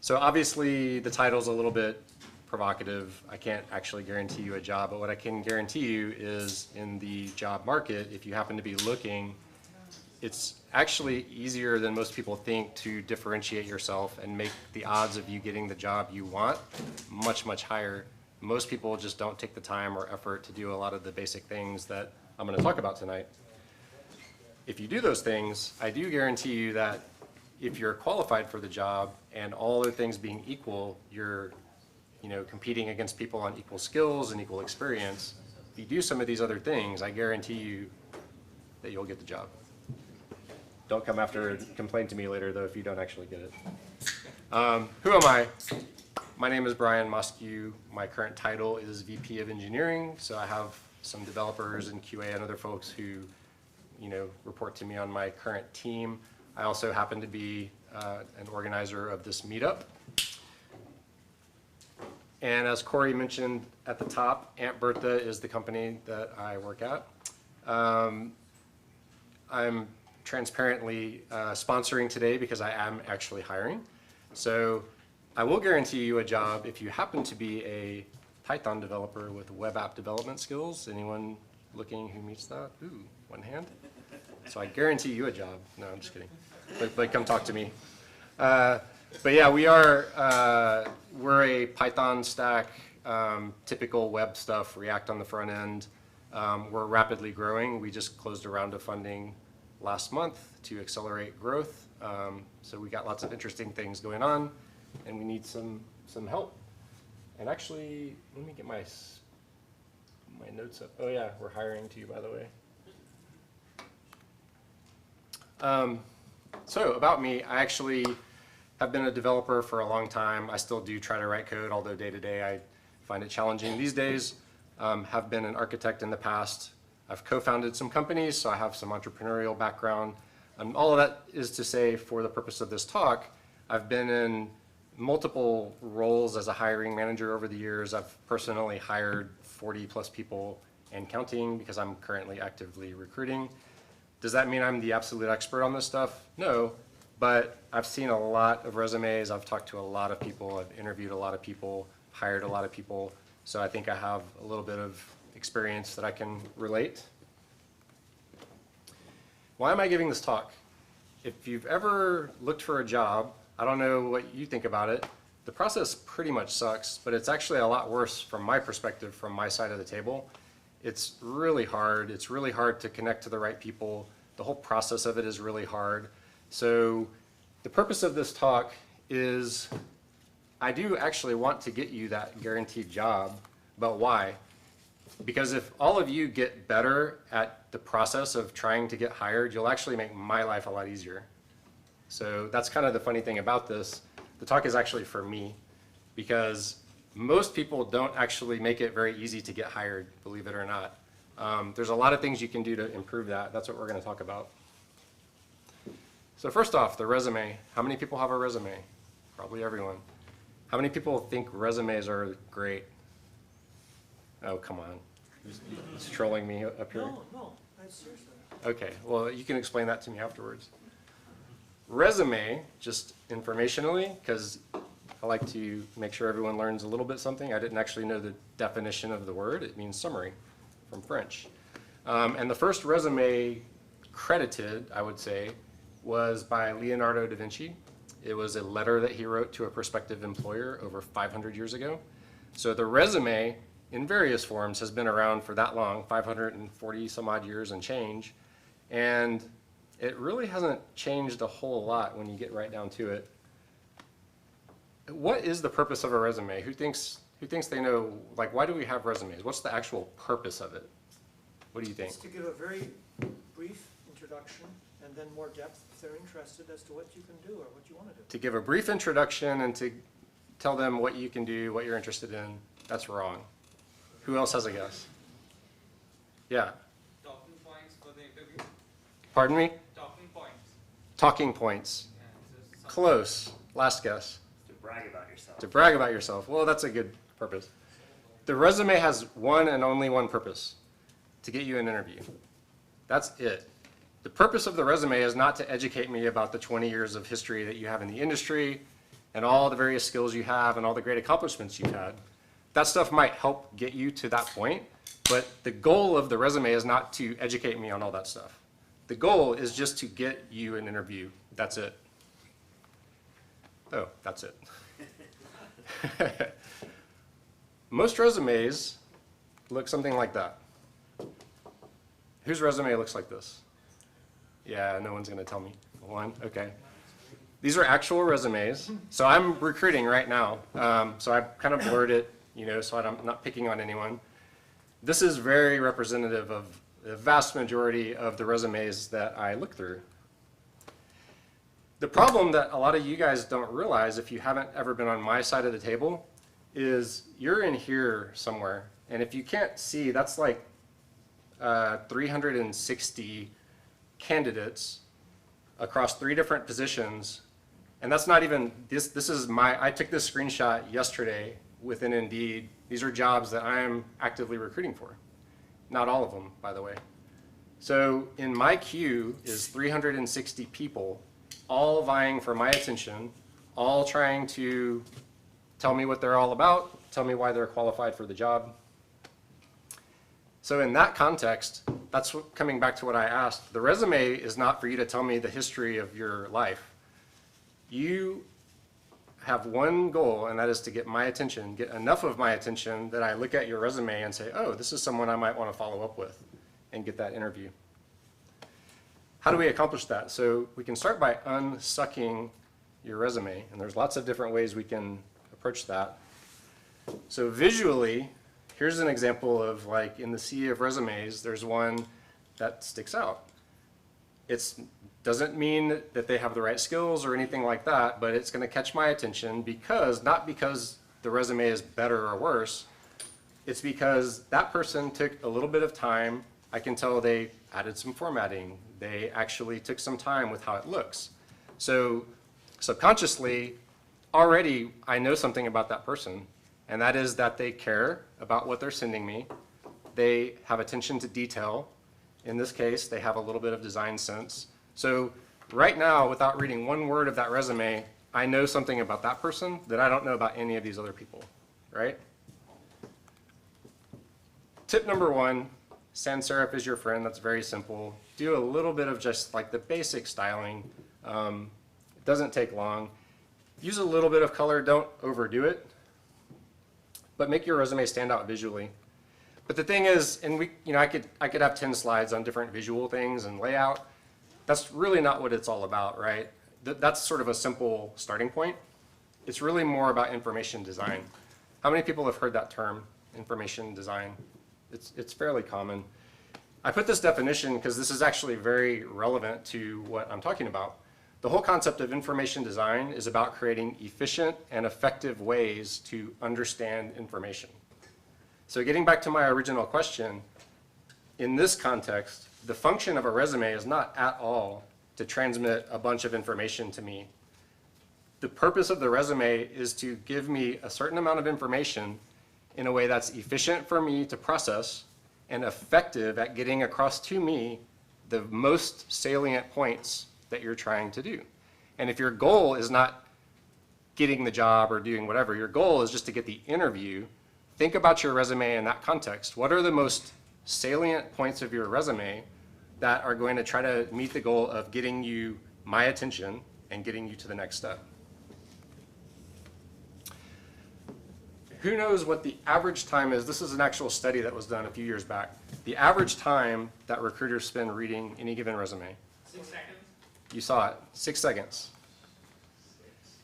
So obviously the title's a little bit provocative. I can't actually guarantee you a job, but what I can guarantee you is in the job market, if you happen to be looking it's actually easier than most people think to differentiate yourself and make the odds of you getting the job you want much, much higher. Most people just don't take the time or effort to do a lot of the basic things that I'm going to talk about tonight. If you do those things, I do guarantee you that if you're qualified for the job and all other things being equal, you're competing against people on equal skills and equal experience. If you do some of these other things, I guarantee you that you'll get the job. Don't come after and complain to me later, though, if you don't actually get it. Who am I? My name is Brian Mosque. My current title is VP of Engineering, so I have some developers and QA and other folks who, report to me on my current team. I also happen to be an organizer of this meetup. And as Corey mentioned at the top, Aunt Bertha is the company that I work at. I'm transparently sponsoring today because I am actually hiring. So I will guarantee you a job if you happen to be a Python developer with web app development skills. Anyone looking who meets that? Ooh, one hand. So I guarantee you a job. No, I'm just kidding. But come talk to me. But yeah, we're a Python stack, typical web stuff, React on the front end. We're rapidly growing. We just closed a round of funding last month to accelerate growth. So we got lots of interesting things going on, and we need some help. And actually, let me get my notes up. Oh yeah, we're hiring too, by the way. So about me, I actually have been a developer for a long time. I still do try to write code, although day to day I find it challenging these days. Have been an architect in the past. I've co-founded some companies, so I have some entrepreneurial background. All of that is to say, for the purpose of this talk, I've been in multiple roles as a hiring manager over the years. I've personally hired 40 plus people and counting because I'm currently actively recruiting. Does that mean I'm the absolute expert on this stuff? No, but I've seen a lot of resumes. I've talked to a lot of people. I've interviewed a lot of people, hired a lot of people. So I think I have a little bit of experience that I can relate. Why am I giving this talk? If you've ever looked for a job, I don't know what you think about it. The process pretty much sucks, but it's actually a lot worse from my perspective, from my side of the table. It's really hard. It's really hard to connect to the right people. The whole process of it is really hard. So the purpose of this talk is I do actually want to get you that guaranteed job, but why? Because if all of you get better at the process of trying to get hired, you'll actually make my life a lot easier. So that's kind of the funny thing about this. The talk is actually for me, because most people don't actually make it very easy to get hired, believe it or not. There's a lot of things you can do to improve that. That's what we're going to talk about. So first off, the resume. How many people have a resume? Probably everyone. How many people think resumes are great? Oh, come on. He's trolling me up here. No, seriously. Okay, well, you can explain that to me afterwards. Resume, just informationally, because I like to make sure everyone learns a little bit something. I didn't actually know the definition of the word. It means summary from French. And the first resume credited, I would say, was by Leonardo da Vinci. It was a letter that he wrote to a prospective employer over 500 years ago. So the resume, in various forms, has been around for that long, 540 some odd years and change. And it really hasn't changed a whole lot when you get right down to it. What is the purpose of a resume? Who thinks they know, like, why do we have resumes? What's the actual purpose of it? What do you think? It's to give a very brief introduction and then more depth if they're interested as to what you can do or what you want to do. To give a brief introduction and to tell them what you can do, what you're interested in, that's wrong. Who else has a guess? Yeah. Talking points for the interview? Pardon me? Talking points. Talking points. Yeah, Close. Last guess. To brag about yourself. To brag about yourself. Well, that's a good purpose. The resume has one and only one purpose: to get you an interview. That's it. The purpose of the resume is not to educate me about the 20 years of history that you have in the industry and all the various skills you have and all the great accomplishments you've had. That stuff might help get you to that point, but the goal of the resume is not to educate me on all that stuff. The goal is just to get you an interview. That's it. Oh, that's it. Most resumes look something like that. Whose resume looks like this? Yeah, no one's going to tell me. One, okay. These are actual resumes. So I'm recruiting right now. So I've kind of blurred it, so I'm not picking on anyone. This is very representative of the vast majority of the resumes that I look through. The problem that a lot of you guys don't realize, if you haven't ever been on my side of the table, is you're in here somewhere. And if you can't see, that's like 360 candidates across 3 different positions. And that's not even, this is I took this screenshot yesterday within Indeed. These are jobs that I am actively recruiting for. Not all of them, by the way. So in my queue is 360 people, all vying for my attention, all trying to tell me what they're all about, tell me why they're qualified for the job. So in that context, that's coming back to what I asked. The resume is not for you to tell me the history of your life. You have one goal, and that is to get my attention, get enough of my attention that I look at your resume and say, oh, this is someone I might want to follow up with and get that interview. How do we accomplish that? So we can start by unsucking your resume, and there's lots of different ways we can approach that. So visually, here's an example of, like, in the sea of resumes, there's one that sticks out. It doesn't mean that they have the right skills or anything like that, but it's going to catch my attention because, not because the resume is better or worse, it's because that person took a little bit of time. I can tell they added some formatting. They actually took some time with how it looks. So subconsciously, already I know something about that person, and that is that they care about what they're sending me. They have attention to detail. In this case, they have a little bit of design sense. So right now, without reading one word of that resume, I know something about that person that I don't know about any of these other people, right? Tip number 1, sans serif is your friend. That's very simple. Do a little bit of just like the basic styling. It doesn't take long. Use a little bit of color. Don't overdo it, but make your resume stand out visually. But the thing is, and I could have 10 slides on different visual things and layout. That's really not what it's all about, right? That's sort of a simple starting point. It's really more about information design. How many people have heard that term, information design? It's fairly common. I put this definition because this is actually very relevant to what I'm talking about. The whole concept of information design is about creating efficient and effective ways to understand information. So getting back to my original question, in this context, the function of a resume is not at all to transmit a bunch of information to me. The purpose of the resume is to give me a certain amount of information in a way that's efficient for me to process and effective at getting across to me the most salient points that you're trying to do. And if your goal is not getting the job or doing whatever, your goal is just to get the interview, think about your resume in that context. What are the most salient points of your resume that are going to try to meet the goal of getting you my attention and getting you to the next step? Who knows what the average time is? This is an actual study that was done a few years back. The average time that recruiters spend reading any given resume. 6 seconds? You saw it, 6 seconds.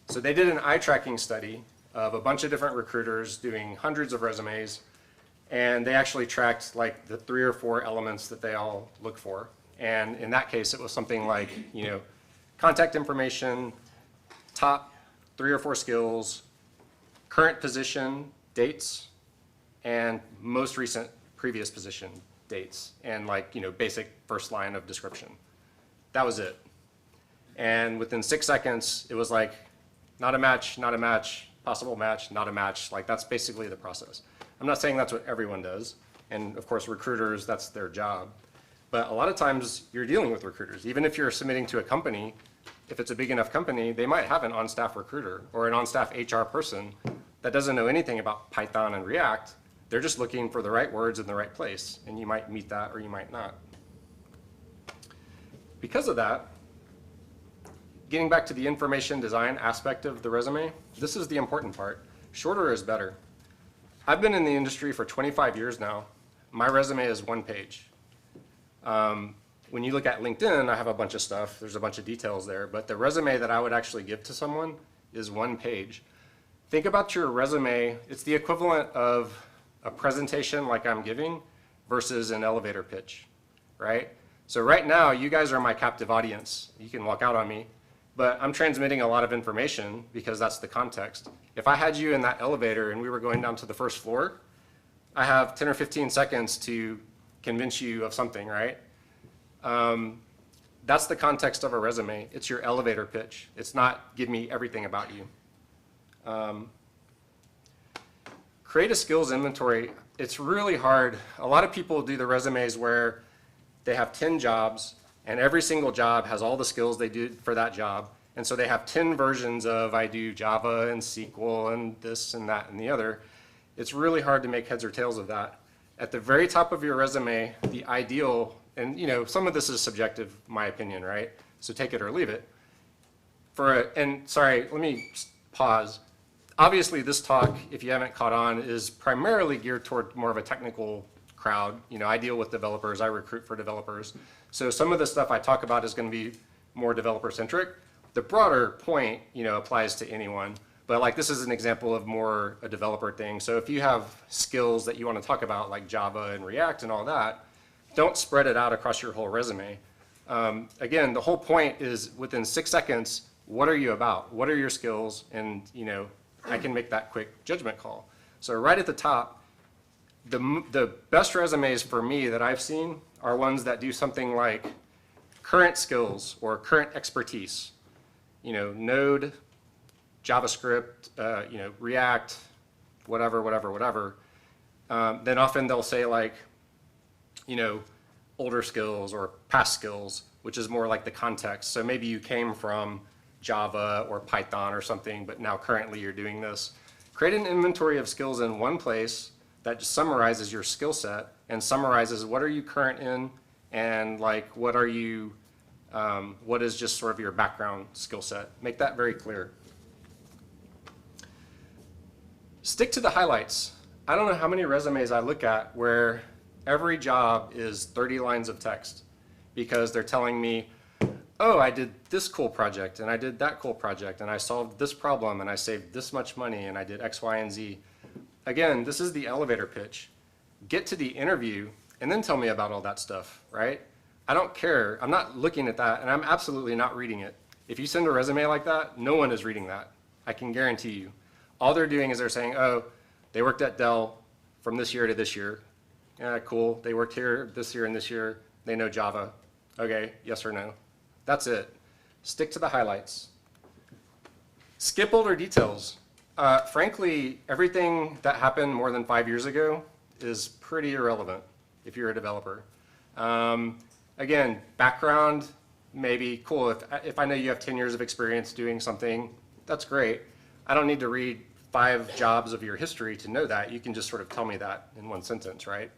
So they did an eye tracking study of a bunch of different recruiters doing hundreds of resumes, and they actually tracked like the 3 or 4 elements that they all look for. And in that case, it was something like, contact information, top 3 or 4 skills, current position, dates, and most recent previous position, dates, and basic first line of description. That was it. And within 6 seconds, it was like, not a match, not a match, possible match, not a match. Like, that's basically the process. I'm not saying that's what everyone does. And of course, recruiters, that's their job. But a lot of times you're dealing with recruiters. Even if you're submitting to a company, if it's a big enough company, they might have an on-staff recruiter or an on-staff HR person that doesn't know anything about Python and React. They're just looking for the right words in the right place. And you might meet that or you might not. because of that, getting back to the information design aspect of the resume, this is the important part. Shorter is better. I've been in the industry for 25 years now. My resume is 1 page. When you look at LinkedIn, I have a bunch of stuff. There's a bunch of details there. But the resume that I would actually give to someone is 1 page. Think about your resume. It's the equivalent of a presentation like I'm giving versus an elevator pitch, right? So right now, you guys are my captive audience. You can walk out on me. But I'm transmitting a lot of information because that's the context. If I had you in that elevator and we were going down to the first floor, I have 10 or 15 seconds to convince you of something, right? That's the context of a resume. It's your elevator pitch. It's not give me everything about you. Create a skills inventory. It's really hard. A lot of people do the resumes where they have 10 jobs and every single job has all the skills they do for that job. And so they have 10 versions of I do Java and SQL and this and that and the other. It's really hard to make heads or tails of that. At the very top of your resume, the ideal, and you know, some of this is subjective, my opinion, right? So take it or leave it. And sorry, let me pause. Obviously this talk, if you haven't caught on, is primarily geared toward more of a technical crowd. You know, I deal with developers, I recruit for developers. So some of the stuff I talk about is going to be more developer centric. The broader point, you know, applies to anyone. But like this is an example of more a developer thing. So if you have skills that you want to talk about like Java and React and all that, don't spread it out across your whole resume. Again, the whole point is within 6 seconds, what are you about? What are your skills? And you know, I can make that quick judgment call. So right at the top, the best resumes for me that I've seen are ones that do something like current skills or current expertise. You know, Node, JavaScript, you know, React, whatever. Then often they'll say like, you know, older skills or past skills, which is more like the context. So maybe you came from Java or Python or something, but now currently you're doing this. Create an inventory of skills in one place that just summarizes your skill set and summarizes what are you current in and like what are you, what is just sort of your background skill set. Make that very clear. Stick to the highlights. I don't know how many resumes I look at where every job is 30 lines of text because they're telling me, oh, I did this cool project and I did that cool project and I solved this problem and I saved this much money and I did X, Y, and Z. Again, this is the elevator pitch. Get to the interview and then tell me about all that stuff, right? I don't care. I'm not looking at that and I'm absolutely not reading it. If you send a resume like that, no one is reading that. I can guarantee you. All they're doing is they're saying, oh, they worked at Dell from this year to this year. Yeah, cool. They worked here this year and this year. They know Java. Okay, yes or no. That's it. Stick to the highlights. Skip older details. Frankly, everything that happened more than 5 years ago is pretty irrelevant if you're a developer. Again, background, maybe cool. If I know you have 10 years of experience doing something, that's great. I don't need to read 5 jobs of your history to know that. You can just sort of tell me that in one sentence, right?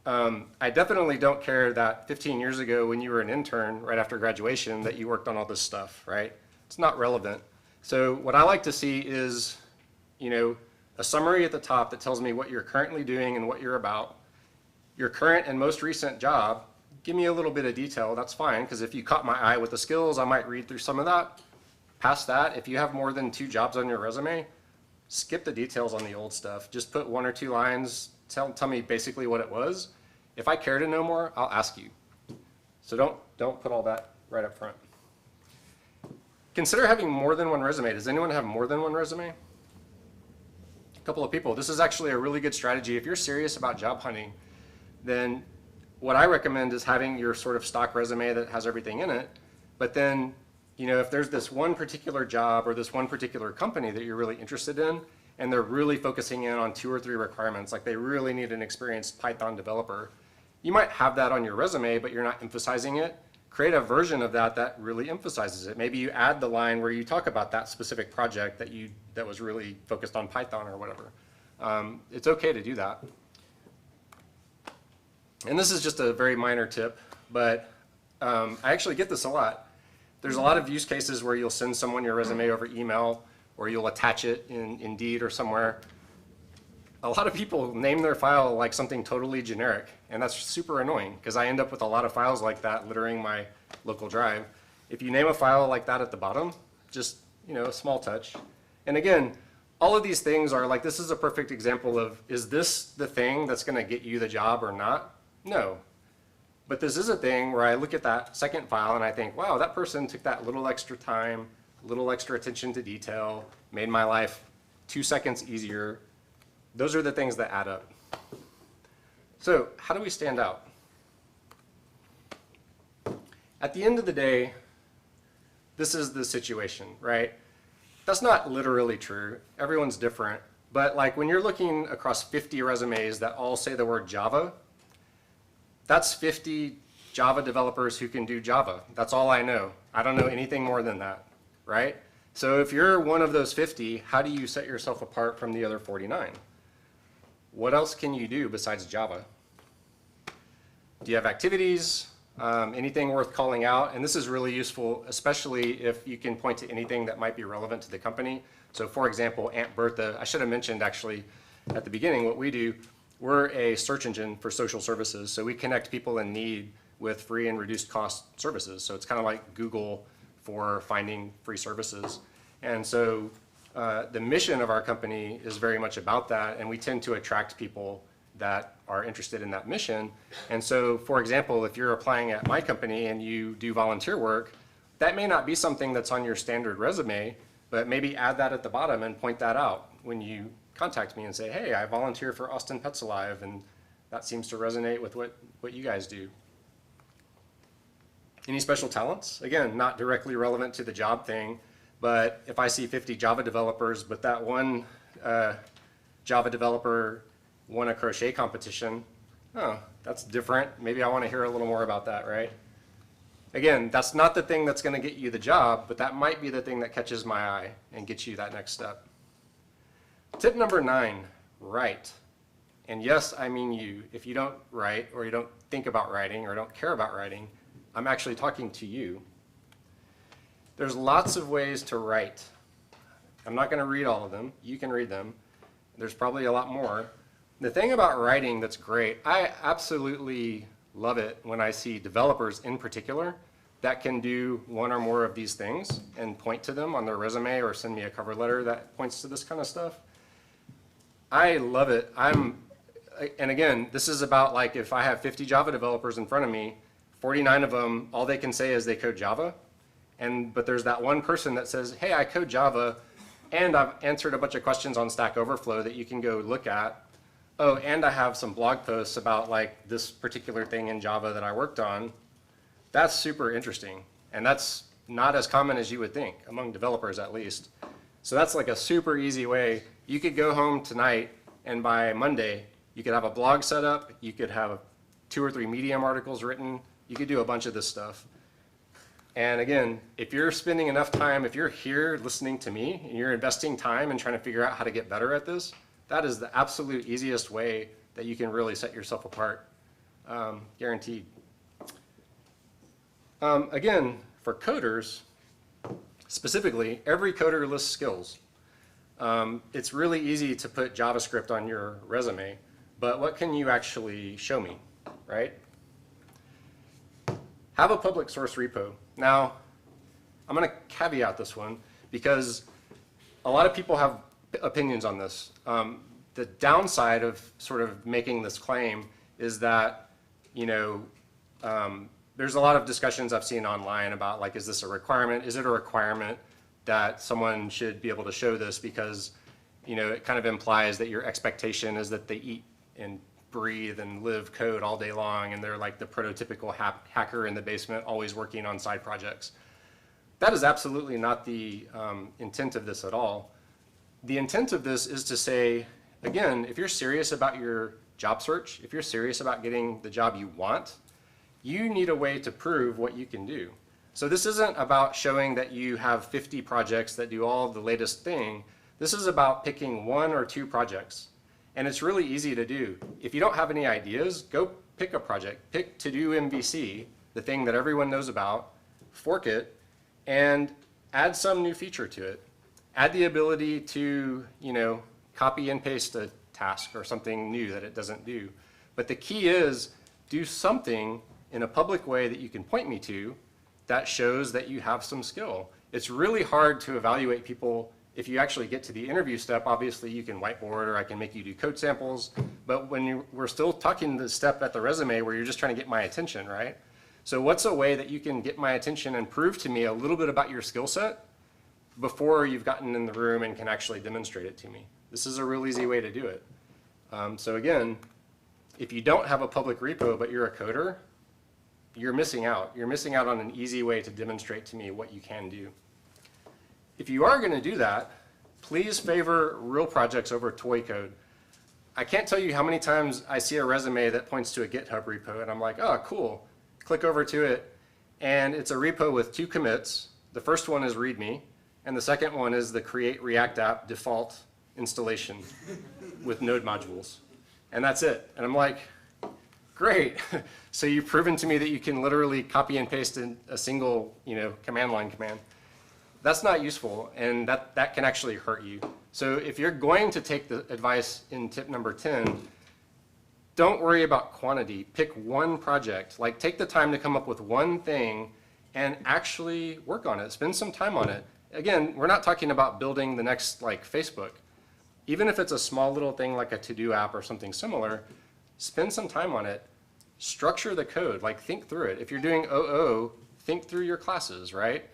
I definitely don't care that 15 years ago when you were an intern right after graduation that you worked on all this stuff, right? It's not relevant. So what I like to see is, you know, a summary at the top that tells me what you're currently doing and what you're about. Your current and most recent job, give me a little bit of detail, that's fine, because if you caught my eye with the skills, I might read through some of that. Past that, if you have more than 2 jobs on your resume, skip the details on the old stuff. Just put 1 or 2 lines, tell me basically what it was. If I care to know more, I'll ask you. So don't put all that right up front. Consider having more than 1 resume. Does anyone have more than 1 resume? A couple of people. This is actually a really good strategy. If you're serious about job hunting, then what I recommend is having your sort of stock resume that has everything in it. But then, you know, if there's this one particular job or this one particular company that you're really interested in, and they're really focusing in on 2 or 3 requirements, like they really need an experienced Python developer, you might have that on your resume, but you're not emphasizing it. Create a version of that that really emphasizes it. Maybe you add the line where you talk about that specific project that was really focused on Python or whatever. It's okay to do that. And this is just a very minor tip, but I actually get this a lot. There's a lot of use cases where you'll send someone your resume over email, or you'll attach it in Indeed or somewhere. A lot of people name their file like something totally generic, and that's super annoying because I end up with a lot of files like that littering my local drive. If you name a file like that at the bottom, just, you know, a small touch. And again, all of these things are like, this is a perfect example of, is this the thing that's going to get you the job or not? No. But this is a thing where I look at that second file and I think, wow, that person took that little extra time, little extra attention to detail, made my life 2 seconds easier. Those are the things that add up. So how do we stand out? At the end of the day, this is the situation, right? That's not literally true. Everyone's different. But like when you're looking across 50 resumes that all say the word Java, that's 50 Java developers who can do Java. That's all I know. I don't know anything more than that, right? So if you're one of those 50, how do you set yourself apart from the other 49? What else can you do besides Java? Do you have activities? Anything worth calling out? And this is really useful, especially if you can point to anything that might be relevant to the company. So for example, Aunt Bertha, I should have mentioned actually at the beginning what we do. We're a search engine for social services. So we connect people in need with free and reduced cost services. So it's kind of like Google for finding free services. And so the mission of our company is very much about that. And we tend to attract people that are interested in that mission. And so, for example, if you're applying at my company and you do volunteer work, that may not be something that's on your standard resume, but maybe add that at the bottom and point that out when you contact me and say, hey, I volunteer for Austin Pets Alive, and that seems to resonate with what you guys do. Any special talents? Again, not directly relevant to the job thing, but if I see 50 Java developers, but that one Java developer won a crochet competition, oh, that's different. Maybe I want to hear a little more about that, right? Again, that's not the thing that's going to get you the job, but that might be the thing that catches my eye and gets you that next step. Tip number 9, write. And yes, I mean you. If you don't write, or you don't think about writing, or don't care about writing, I'm actually talking to you. There's lots of ways to write. I'm not going to read all of them. You can read them. There's probably a lot more. The thing about writing that's great, I absolutely love it when I see developers in particular that can do one or more of these things and point to them on their resume or send me a cover letter that points to this kind of stuff. I love it. And again, this is about like if I have 50 Java developers in front of me, 49 of them, all they can say is they code Java. But there's that one person that says, hey, I code Java, and I've answered a bunch of questions on Stack Overflow that you can go look at. Oh, and I have some blog posts about like this particular thing in Java that I worked on. That's super interesting. And that's not as common as you would think, among developers at least. So that's like a super easy way. You could go home tonight, and by Monday, you could have a blog set up. You could have 2 or 3 Medium articles written. You could do a bunch of this stuff. And again, if you're spending enough time, if you're here listening to me, and you're investing time and trying to figure out how to get better at this, that is the absolute easiest way that you can really set yourself apart, guaranteed. Again, for coders, specifically, every coder lists skills. It's really easy to put JavaScript on your resume, but what can you actually show me, right? Have a public source repo. Now, I'm going to caveat this one because a lot of people have opinions on this. The downside of sort of making this claim is that, you know, there's a lot of discussions I've seen online about like, is this a requirement? Is it a requirement that someone should be able to show this because, you know, it kind of implies that your expectation is that they eat and breathe and live code all day long and they're like the prototypical hacker in the basement always working on side projects. That is absolutely not the intent of this at all. The intent of this is to say, again, if you're serious about your job search, if you're serious about getting the job you want, you need a way to prove what you can do. So this isn't about showing that you have 50 projects that do all the latest thing. This is about picking 1 or 2 projects. And it's really easy to do. If you don't have any ideas, go pick a project. Pick To Do MVC, the thing that everyone knows about, fork it, and add some new feature to it. Add the ability to, you know, copy and paste a task or something new that it doesn't do. But the key is do something in a public way that you can point me to that shows that you have some skill. It's really hard to evaluate people. If you actually get to the interview step, obviously you can whiteboard or I can make you do code samples, but we're still talking the step at the resume where you're just trying to get my attention, right? So what's a way that you can get my attention and prove to me a little bit about your skill set before you've gotten in the room and can actually demonstrate it to me? This is a real easy way to do it. So again, if you don't have a public repo but you're a coder, you're missing out. You're missing out on an easy way to demonstrate to me what you can do. If you are going to do that, please favor real projects over toy code. I can't tell you how many times I see a resume that points to a GitHub repo and I'm like, oh, cool. Click over to it, and it's a repo with 2 commits. The first one is README, and the second one is the Create React App default installation with Node modules. And that's it. And I'm like, great. So you've proven to me that you can literally copy and paste in a single, you know, command line command. That's not useful, and that can actually hurt you. So if you're going to take the advice in tip number 10, don't worry about quantity. Pick one project. Like, take the time to come up with one thing and actually work on it. Spend some time on it. Again, we're not talking about building the next, like, Facebook. Even if it's a small little thing like a to-do app or something similar, spend some time on it. Structure the code. Like, think through it. If you're doing OO, think through your classes, right?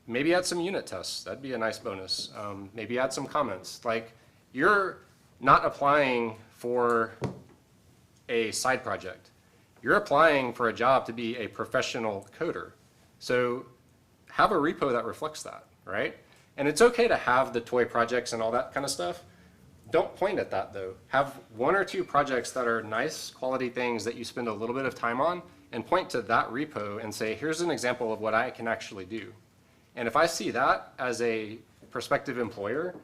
Maybe add some unit tests. That'd be a nice bonus. Maybe add some comments. Like, you're not applying for a side project. You're applying for a job to be a professional coder. So have a repo that reflects that, right? And it's okay to have the toy projects and all that kind of stuff. Don't point at that though. Have 1 or 2 projects that are nice quality things that you spend a little bit of time on and point to that repo and say, here's an example of what I can actually do. And if I see that as a prospective employer,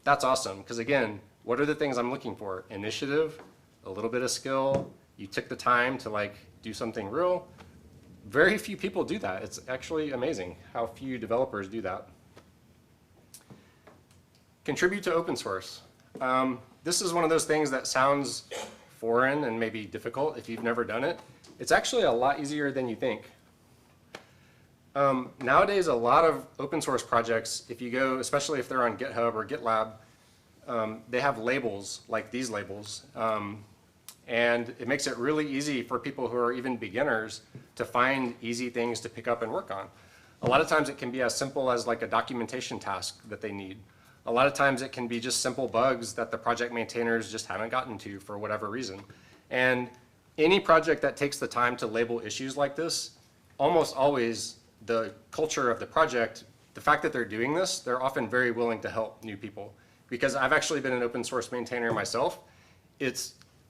that's awesome. Because again, what are the things I'm looking for? Initiative, a little bit of skill, you took the time to like do something real. Very few people do that. It's actually amazing how few developers do that. Contribute to open source. This is one of those things that sounds foreign and maybe difficult if you've never done it. It's actually a lot easier than you think. Nowadays, a lot of open source projects, if you go, especially if they're on GitHub or GitLab, they have labels like these labels. And it makes it really easy for people who are even beginners to find easy things to pick up and work on. A lot of times it can be as simple as like a documentation task that they need. A lot of times it can be just simple bugs that the project maintainers just haven't gotten to for whatever reason. And any project that takes the time to label issues like this, almost always the culture of the project, the fact that they're doing this, they're often very willing to help new people. Because I've actually been an open source maintainer myself.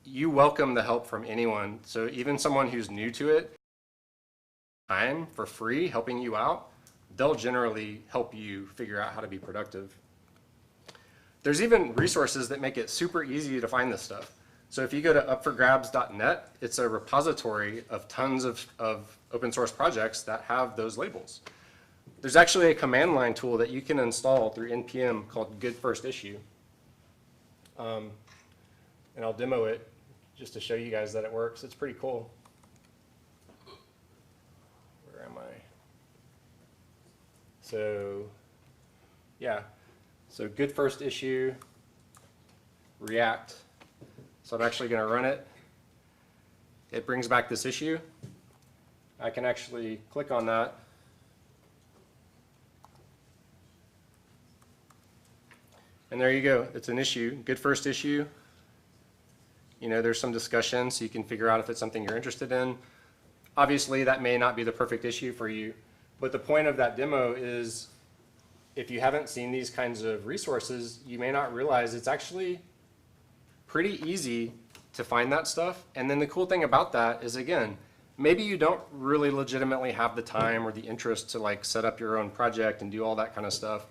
You welcome the help from anyone. So even someone who's new to it, time for free, helping you out, they'll generally help you figure out how to be productive. There's even resources that make it super easy to find this stuff. So if you go to upforgrabs.net, it's a repository of tons of open source projects that have those labels. There's actually a command line tool that you can install through NPM called Good First Issue. And I'll demo it just to show you guys that it works. It's pretty cool. Where am I? So, yeah. So Good First Issue, React. So I'm actually going to run it. It brings back this issue. I can actually click on that. And there you go. It's an issue. Good First Issue. You know, there's some discussion so you can figure out if it's something you're interested in. Obviously, that may not be the perfect issue for you, but the point of that demo is if you haven't seen these kinds of resources, you may not realize it's actually pretty easy to find that stuff. And then the cool thing about that is, again, maybe you don't really legitimately have the time or the interest to like set up your own project and do all that kind of stuff.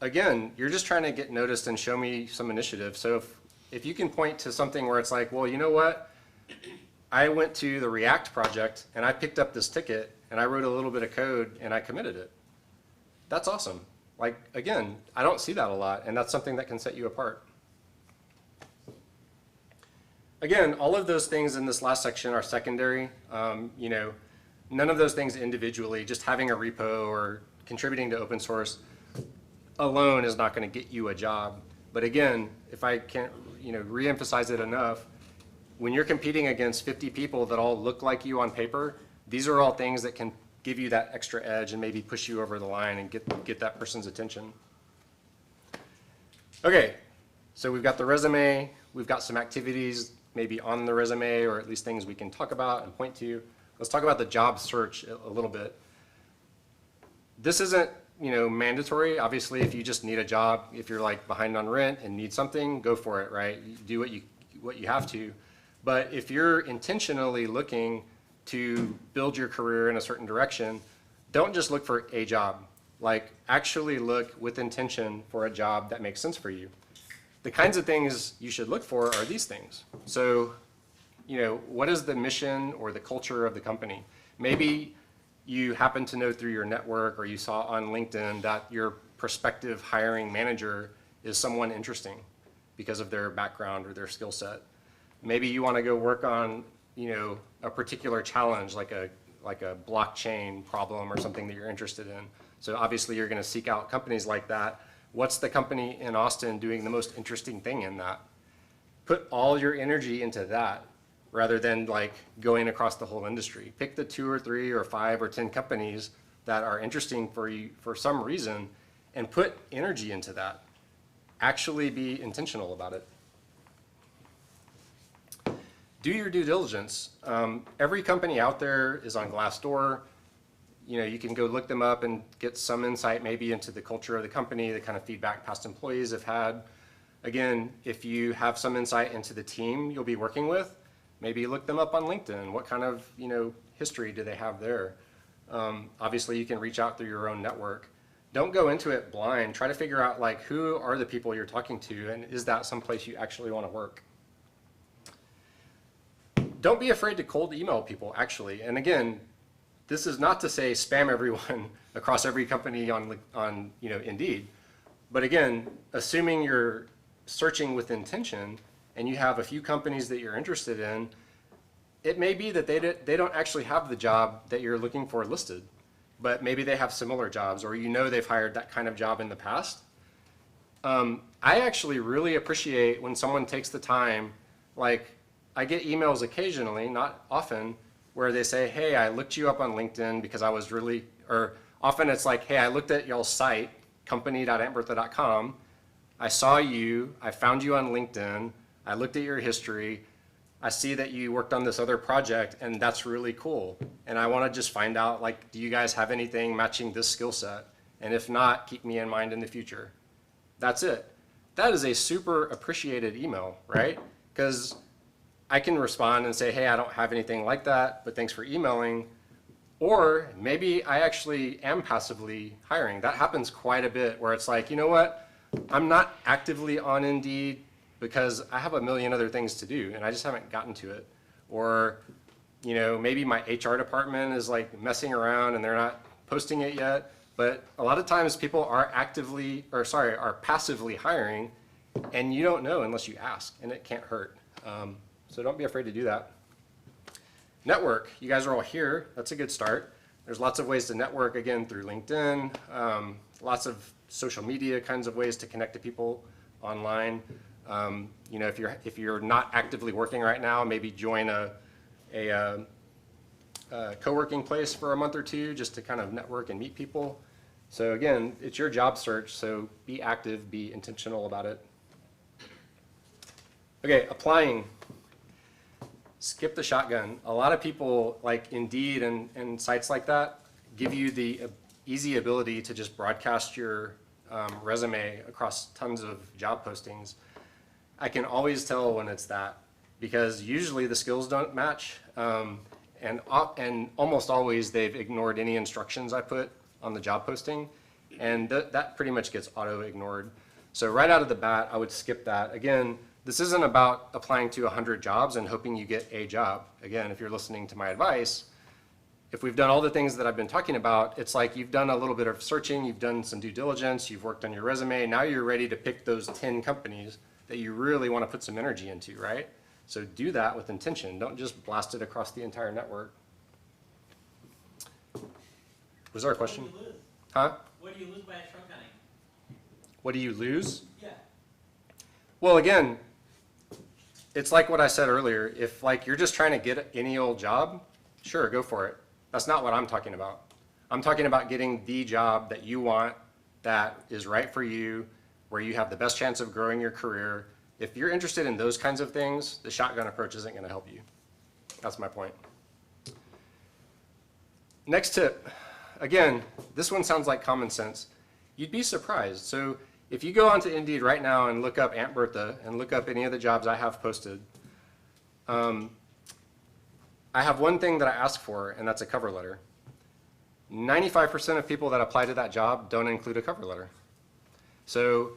Again, you're just trying to get noticed and show me some initiative. So if you can point to something where it's like, well, you know what? I went to the React project and I picked up this ticket and I wrote a little bit of code and I committed it. That's awesome. Like, again, I don't see that a lot, and that's something that can set you apart. Again, all of those things in this last section are secondary. You know, none of those things individually, just having a repo or contributing to open source alone is not going to get you a job. But again, if I can't, you know, reemphasize it enough, when you're competing against 50 people that all look like you on paper, these are all things that can give you that extra edge and maybe push you over the line and get that person's attention. Okay, so we've got the resume, we've got some activities maybe on the resume, or at least things we can talk about and point to. Let's talk about the job search a little bit. This isn't, you know, mandatory. Obviously, if you just need a job, if you're like behind on rent and need something, go for it, right? You do what you have to. But if you're intentionally looking to build your career in a certain direction, don't just look for a job. Like, actually look with intention for a job that makes sense for you. The kinds of things you should look for are these things. So, you know, what is the mission or the culture of the company? Maybe you happen to know through your network or you saw on LinkedIn that your prospective hiring manager is someone interesting because of their background or their skill set. Maybe you want to go work on, you know, a particular challenge like a blockchain problem or something that you're interested in. So obviously you're going to seek out companies like that. What's the company in Austin doing the most interesting thing in that? Put all your energy into that rather than like going across the whole industry. Pick the 2 or 3 or 5 or 10 companies that are interesting for you for some reason and put energy into that. Actually be intentional about it. Do your due diligence. Every company out there is on Glassdoor. You know, you can go look them up and get some insight maybe into the culture of the company, the kind of feedback past employees have had. Again, if you have some insight into the team you'll be working with, maybe look them up on LinkedIn. What kind of, you know, history do they have there? Obviously, you can reach out through your own network. Don't go into it blind. Try to figure out, like, who are the people you're talking to, and is that someplace you actually want to work? Don't be afraid to cold email people, actually. And again, this is not to say spam everyone across every company on you know, Indeed. But again, assuming you're searching with intention and you have a few companies that you're interested in, it may be that they don't actually have the job that you're looking for listed, but maybe they have similar jobs, or you know they've hired that kind of job in the past. I actually really appreciate when someone takes the time, like, I get emails occasionally, not often, where they say, hey, I looked you up on LinkedIn because I was really, or often it's like, hey, I looked at y'all's site, company.auntbertha.com. I saw you, I found you on LinkedIn, I looked at your history, I see that you worked on this other project, and that's really cool. And I want to just find out, like, do you guys have anything matching this skill set? And if not, keep me in mind in the future. That's it. That is a super appreciated email, right? Because I can respond and say, hey, I don't have anything like that, but thanks for emailing. Or maybe I actually am passively hiring. That happens quite a bit where it's like, you know what? I'm not actively on Indeed because I have a million other things to do and I just haven't gotten to it. Or, you know, maybe my HR department is like messing around and they're not posting it yet. But a lot of times people are are passively hiring, and you don't know unless you ask, and it can't hurt. So don't be afraid to do that. Network, you guys are all here. That's a good start. There's lots of ways to network, again, through LinkedIn, lots of social media kinds of ways to connect to people online. You know, if you're not actively working right now, maybe join a co-working place for a month or two just to kind of network and meet people. So again, it's your job search, so be active, be intentional about it. Okay, applying. Skip the shotgun. A lot of people, like Indeed and sites like that, give you the easy ability to just broadcast your resume across tons of job postings. I can always tell when it's that, because usually the skills don't match, and almost always they've ignored any instructions I put on the job posting, and that pretty much gets auto-ignored. So right out of the bat, I would skip that. Again, This isn't about applying to 100 jobs and hoping you get a job. Again, if you're listening to my advice, if we've done all the things that I've been talking about, it's like you've done a little bit of searching, you've done some due diligence, you've worked on your resume, now you're ready to pick those 10 companies that you really want to put some energy into, right? So do that with intention. Don't just blast it across the entire network. Was there a question? What do you lose? Huh? What do you lose by shortcutting? What do you lose? Yeah. Well, again, it's like what I said earlier. If like you're just trying to get any old job, sure, go for it. That's not what I'm talking about. I'm talking about getting the job that you want, that is right for you, where you have the best chance of growing your career. If you're interested in those kinds of things, the shotgun approach isn't going to help you. That's my point. Next tip. Again, this one sounds like common sense. You'd be surprised. So if you go onto Indeed right now and look up Aunt Bertha and look up any of the jobs I have posted, I have one thing that I ask for, and that's a cover letter. 95% of people that apply to that job don't include a cover letter. So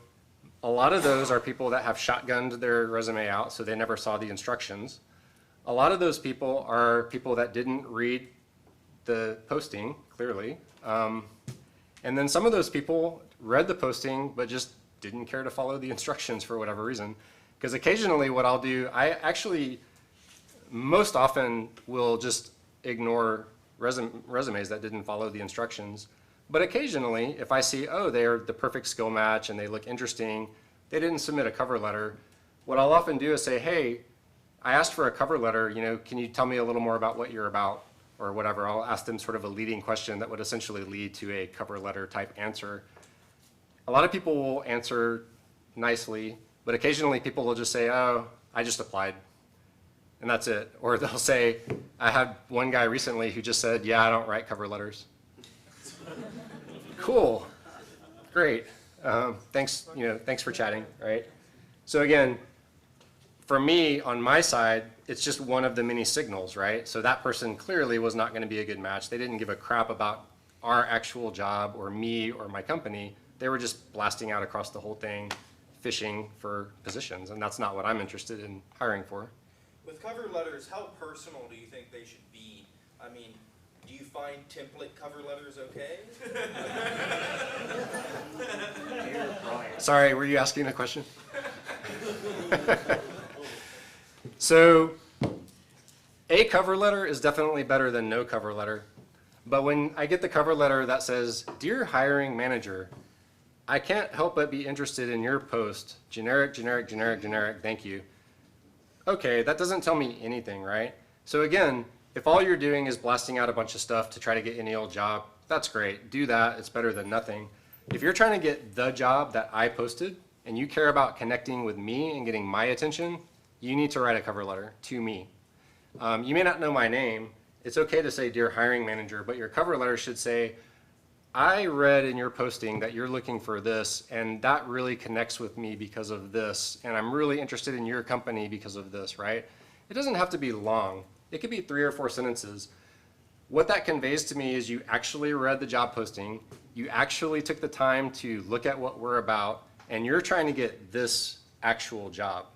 a lot of those are people that have shotgunned their resume out, so they never saw the instructions. A lot of those people are people that didn't read the posting, clearly. And then some of those people read the posting, but just didn't care to follow the instructions for whatever reason. Because occasionally what I'll do, I actually most often will just ignore resumes that didn't follow the instructions. But occasionally, if I see, oh, they're the perfect skill match and they look interesting, they didn't submit a cover letter, what I'll often do is say, hey, I asked for a cover letter, you know, can you tell me a little more about what you're about, or whatever. I'll ask them sort of a leading question that would essentially lead to a cover letter type answer. A lot of people will answer nicely, but occasionally people will just say, oh, I just applied, and that's it. Or they'll say, I had one guy recently who just said, yeah, I don't write cover letters. Cool, great. Thanks, thanks for chatting, right? So again, for me, on my side, it's just one of the many signals, right? So that person clearly was not going to be a good match. They didn't give a crap about our actual job or me or my company. They were just blasting out across the whole thing, fishing for positions, and that's not what I'm interested in hiring for. With cover letters, how personal do you think they should be? I mean, do you find template cover letters okay? Sorry, were you asking a question? So, a cover letter is definitely better than no cover letter. But when I get the cover letter that says, Dear Hiring Manager, I can't help but be interested in your post. Generic, generic, generic, generic, thank you. Okay, that doesn't tell me anything, right? So again, if all you're doing is blasting out a bunch of stuff to try to get any old job, that's great. Do that, it's better than nothing. If you're trying to get the job that I posted, and you care about connecting with me and getting my attention, you need to write a cover letter to me. You may not know my name. It's okay to say, Dear Hiring Manager, but your cover letter should say, I read in your posting that you're looking for this, and that really connects with me because of this, and I'm really interested in your company because of this, right? It doesn't have to be long. It could be 3 or 4 sentences. What that conveys to me is you actually read the job posting, you actually took the time to look at what we're about, and you're trying to get this actual job.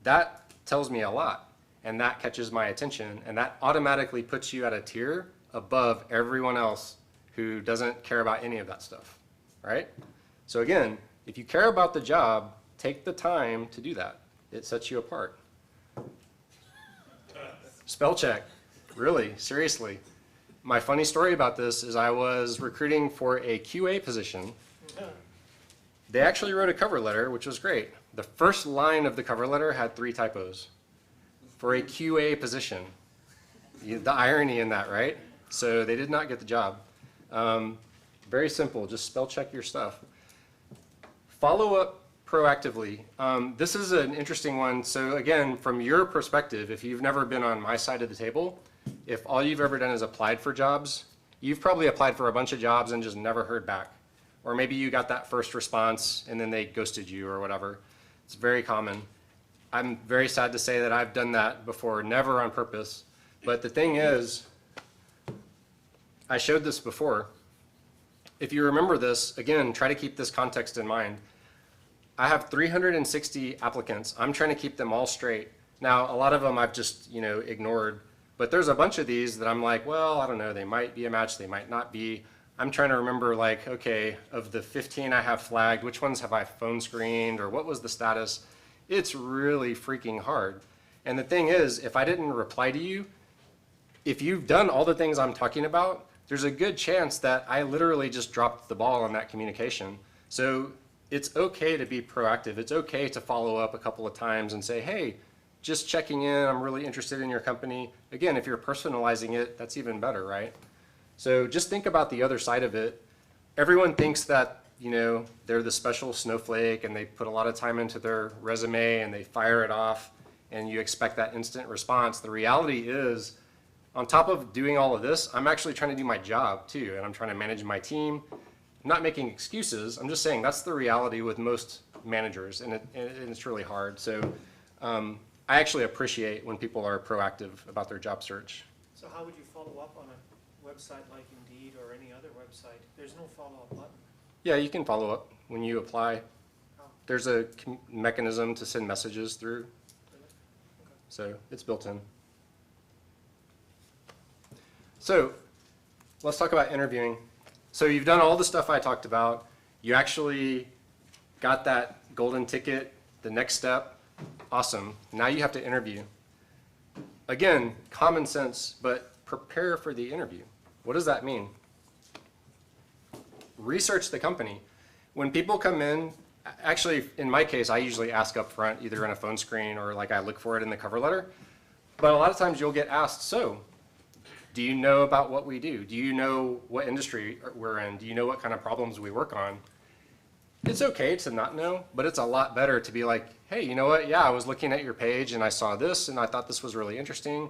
That tells me a lot, and that catches my attention, and that automatically puts you at a tier above everyone else who doesn't care about any of that stuff, right? So again, if you care about the job, take the time to do that. It sets you apart. Spell check, really, seriously. My funny story about this is I was recruiting for a QA position. They actually wrote a cover letter, which was great. The first line of the cover letter had 3 typos for a QA position. The irony in that, right? So they did not get the job. Very simple, just spell check your stuff. Follow up proactively. This is an interesting one. So again, from your perspective, if you've never been on my side of the table, if all you've ever done is applied for jobs, you've probably applied for a bunch of jobs and just never heard back. Or maybe you got that first response and then they ghosted you or whatever. It's very common. I'm very sad to say that I've done that before, never on purpose. But the thing is, I showed this before. If you remember this, again, try to keep this context in mind. I have 360 applicants. I'm trying to keep them all straight. Now, a lot of them I've just, ignored, but there's a bunch of these that I'm like, well, I don't know, they might be a match, they might not be. I'm trying to remember, like, okay, of the 15 I have flagged, which ones have I phone screened, or what was the status? It's really freaking hard. And the thing is, if I didn't reply to you, if you've done all the things I'm talking about, there's a good chance that I literally just dropped the ball on that communication. So it's okay to be proactive. It's okay to follow up a couple of times and say, hey, just checking in, I'm really interested in your company. Again, if you're personalizing it, that's even better, right? So just think about the other side of it. Everyone thinks that, they're the special snowflake and they put a lot of time into their resume and they fire it off and you expect that instant response. The reality is, on top of doing all of this, I'm actually trying to do my job too, and I'm trying to manage my team. I'm not making excuses. I'm just saying that's the reality with most managers, and it's really hard. So I actually appreciate when people are proactive about their job search. So how would you follow up on a website like Indeed or any other website? There's no follow-up button. Yeah, you can follow up when you apply. How? There's a mechanism to send messages through, Really? Okay. so it's built in. So let's talk about interviewing. So you've done all the stuff I talked about. You actually got that golden ticket, the next step. Awesome. Now you have to interview. Again, common sense, but prepare for the interview. What does that mean? Research the company. When people come in, actually, in my case, I usually ask up front, either in a phone screen or like I look for it in the cover letter. But a lot of times you'll get asked, so, do you know about what we do? Do you know what industry we're in? Do you know what kind of problems we work on? It's okay to not know, but it's a lot better to be like, hey, you know what? Yeah, I was looking at your page and I saw this and I thought this was really interesting.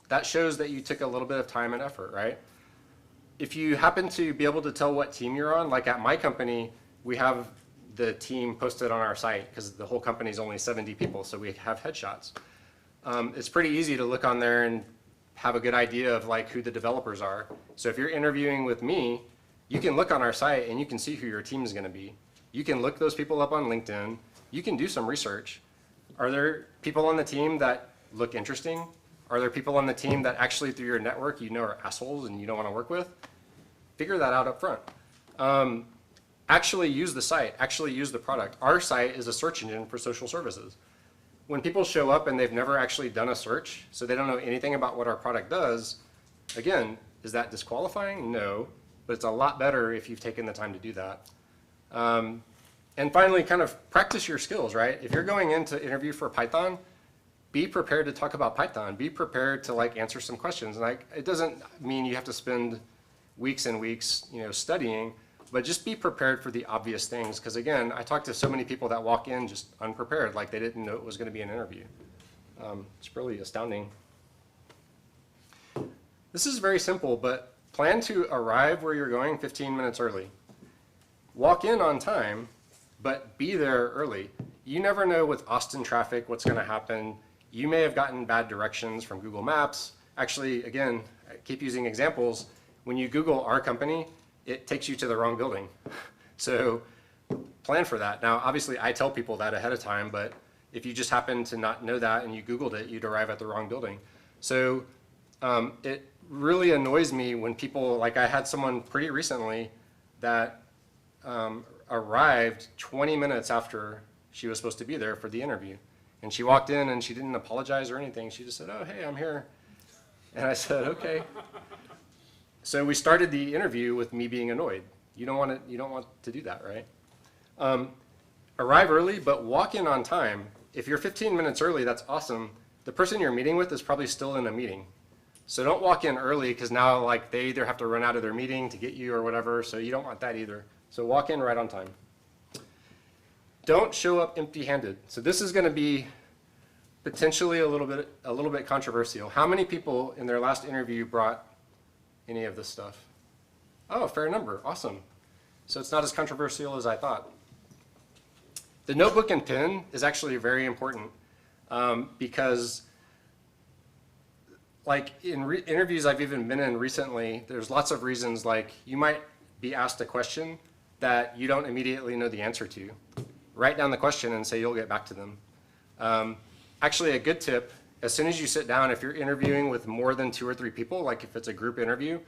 That shows that you took a little bit of time and effort, right? If you happen to be able to tell what team you're on, like at my company, we have the team posted on our site because the whole company is only 70 people, so we have headshots. It's pretty easy to look on there and have a good idea of like who the developers are. So if you're interviewing with me, you can look on our site and you can see who your team is going to be. You can look those people up on LinkedIn. You can do some research. Are there people on the team that look interesting? Are there people on the team that actually through your network are assholes and you don't want to work with? Figure that out up front. Actually use the site. Actually use the product. Our site is a search engine for social services. When people show up and they've never actually done a search, so they don't know anything about what our product does, again, is that disqualifying? No, but it's a lot better if you've taken the time to do that. And finally, kind of practice your skills, right? If you're going in to interview for Python, be prepared to talk about Python. Be prepared to like answer some questions. Like, it doesn't mean you have to spend weeks and weeks, studying, but just be prepared for the obvious things. Because again, I talk to so many people that walk in just unprepared, like they didn't know it was going to be an interview. It's really astounding. This is very simple, but plan to arrive where you're going 15 minutes early. Walk in on time, but be there early. You never know with Austin traffic what's going to happen. You may have gotten bad directions from Google Maps. Actually, again, I keep using examples. When you Google our company, it takes you to the wrong building. So plan for that. Now, obviously, I tell people that ahead of time, but if you just happen to not know that and you Googled it, you'd arrive at the wrong building. So it really annoys me when people, like I had someone pretty recently that arrived 20 minutes after she was supposed to be there for the interview. And she walked in and she didn't apologize or anything. She just said, oh, hey, I'm here. And I said, okay. So we started the interview with me being annoyed. You don't want to do that, right? Arrive early, but walk in on time. If you're 15 minutes early, that's awesome. The person you're meeting with is probably still in a meeting. So don't walk in early because now like they either have to run out of their meeting to get you or whatever, so you don't want that either. So walk in right on time. Don't show up empty-handed. So this is going to be potentially a little bit controversial. How many people in their last interview brought any of this stuff? Oh, a fair number. Awesome. So it's not as controversial as I thought. The notebook and pen is actually very important because like in interviews I've even been in recently, there's lots of reasons like you might be asked a question that you don't immediately know the answer to. write down the question and say you'll get back to them. Actually, a good tip, as soon as you sit down, if you're interviewing with more than 2 or 3 people, like if it's a group interview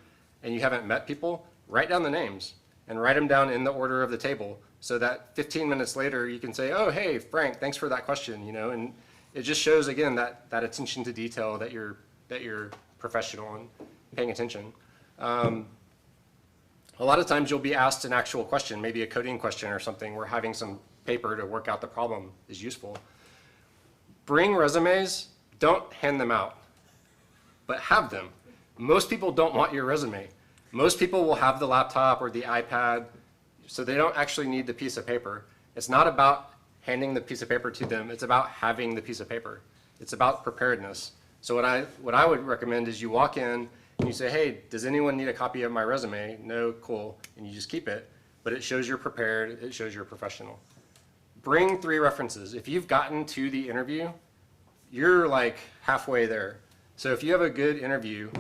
and you haven't met people, write down the names and write them down in the order of the table so that 15 minutes later you can say, oh, hey, Frank, thanks for that question, you know, and it just shows, again, that attention to detail that you're professional and paying attention. A lot of times you'll be asked an actual question, maybe a coding question or something, where having some paper to work out the problem is useful. Bring resumes, don't hand them out, but have them. Most people don't want your resume. Most people will have the laptop or the iPad, so they don't actually need the piece of paper. It's not about handing the piece of paper to them, it's about having the piece of paper. It's about preparedness. So what I would recommend is you walk in and you say, hey, does anyone need a copy of my resume? No, cool, and you just keep it, but it shows you're prepared, it shows you're a professional. Bring 3 references. If you've gotten to the interview, you're like halfway there. So if you have a good interview,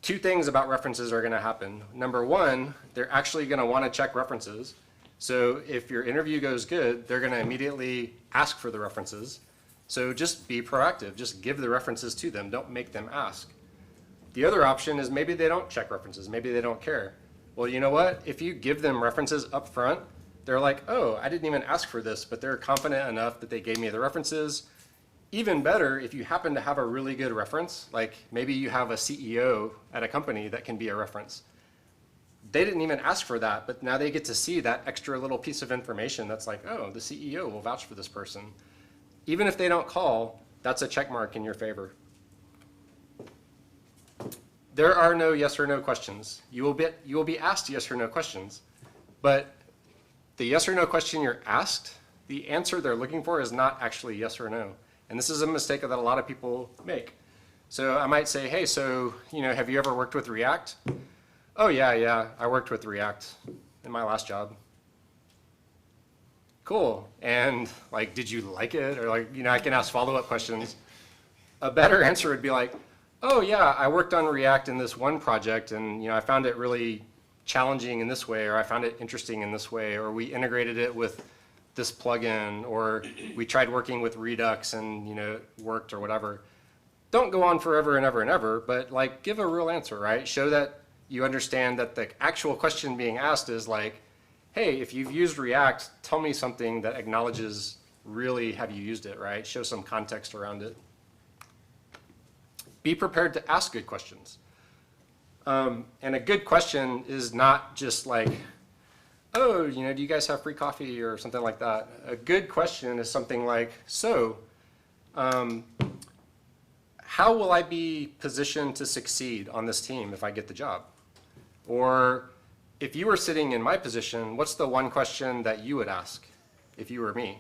2 things about references are gonna happen. Number 1, they're actually gonna wanna check references. So if your interview goes good, they're gonna immediately ask for the references. So just be proactive, just give the references to them, don't make them ask. The other option is maybe they don't check references, maybe they don't care. Well, you know what? If you give them references up front, they're like, oh, I didn't even ask for this, but they're confident enough that they gave me the references. Even better, if you happen to have a really good reference, like maybe you have a CEO at a company that can be a reference. They didn't even ask for that, but now they get to see that extra little piece of information that's like, oh, the CEO will vouch for this person. Even if they don't call, that's a check mark in your favor. There are no yes or no questions. You will be asked yes or no questions, but the yes or no question you're asked, the answer they're looking for is not actually yes or no. And this is a mistake that a lot of people make. So I might say, hey, so, you know, have you ever worked with React? Oh yeah, I worked with React in my last job. Cool. And like, did you like it? Or like, you know, I can ask follow-up questions. A better answer would be like, oh yeah, I worked on React in this one project and, you know, I found it really challenging in this way, or I found it interesting in this way, or we integrated it with this plugin, or we tried working with Redux and, you know, it worked or whatever. Don't go on forever and ever and ever, but like give a real answer, right? Show that you understand that the actual question being asked is like, hey, if you've used React, tell me something that acknowledges really have you used it, right? Show some context around it. Be prepared to ask good questions. And a good question is not just like, oh, you know, do you guys have free coffee or something like that? A good question is something like, so, how will I be positioned to succeed on this team if I get the job? Or if you were sitting in my position, what's the one question that you would ask if you were me?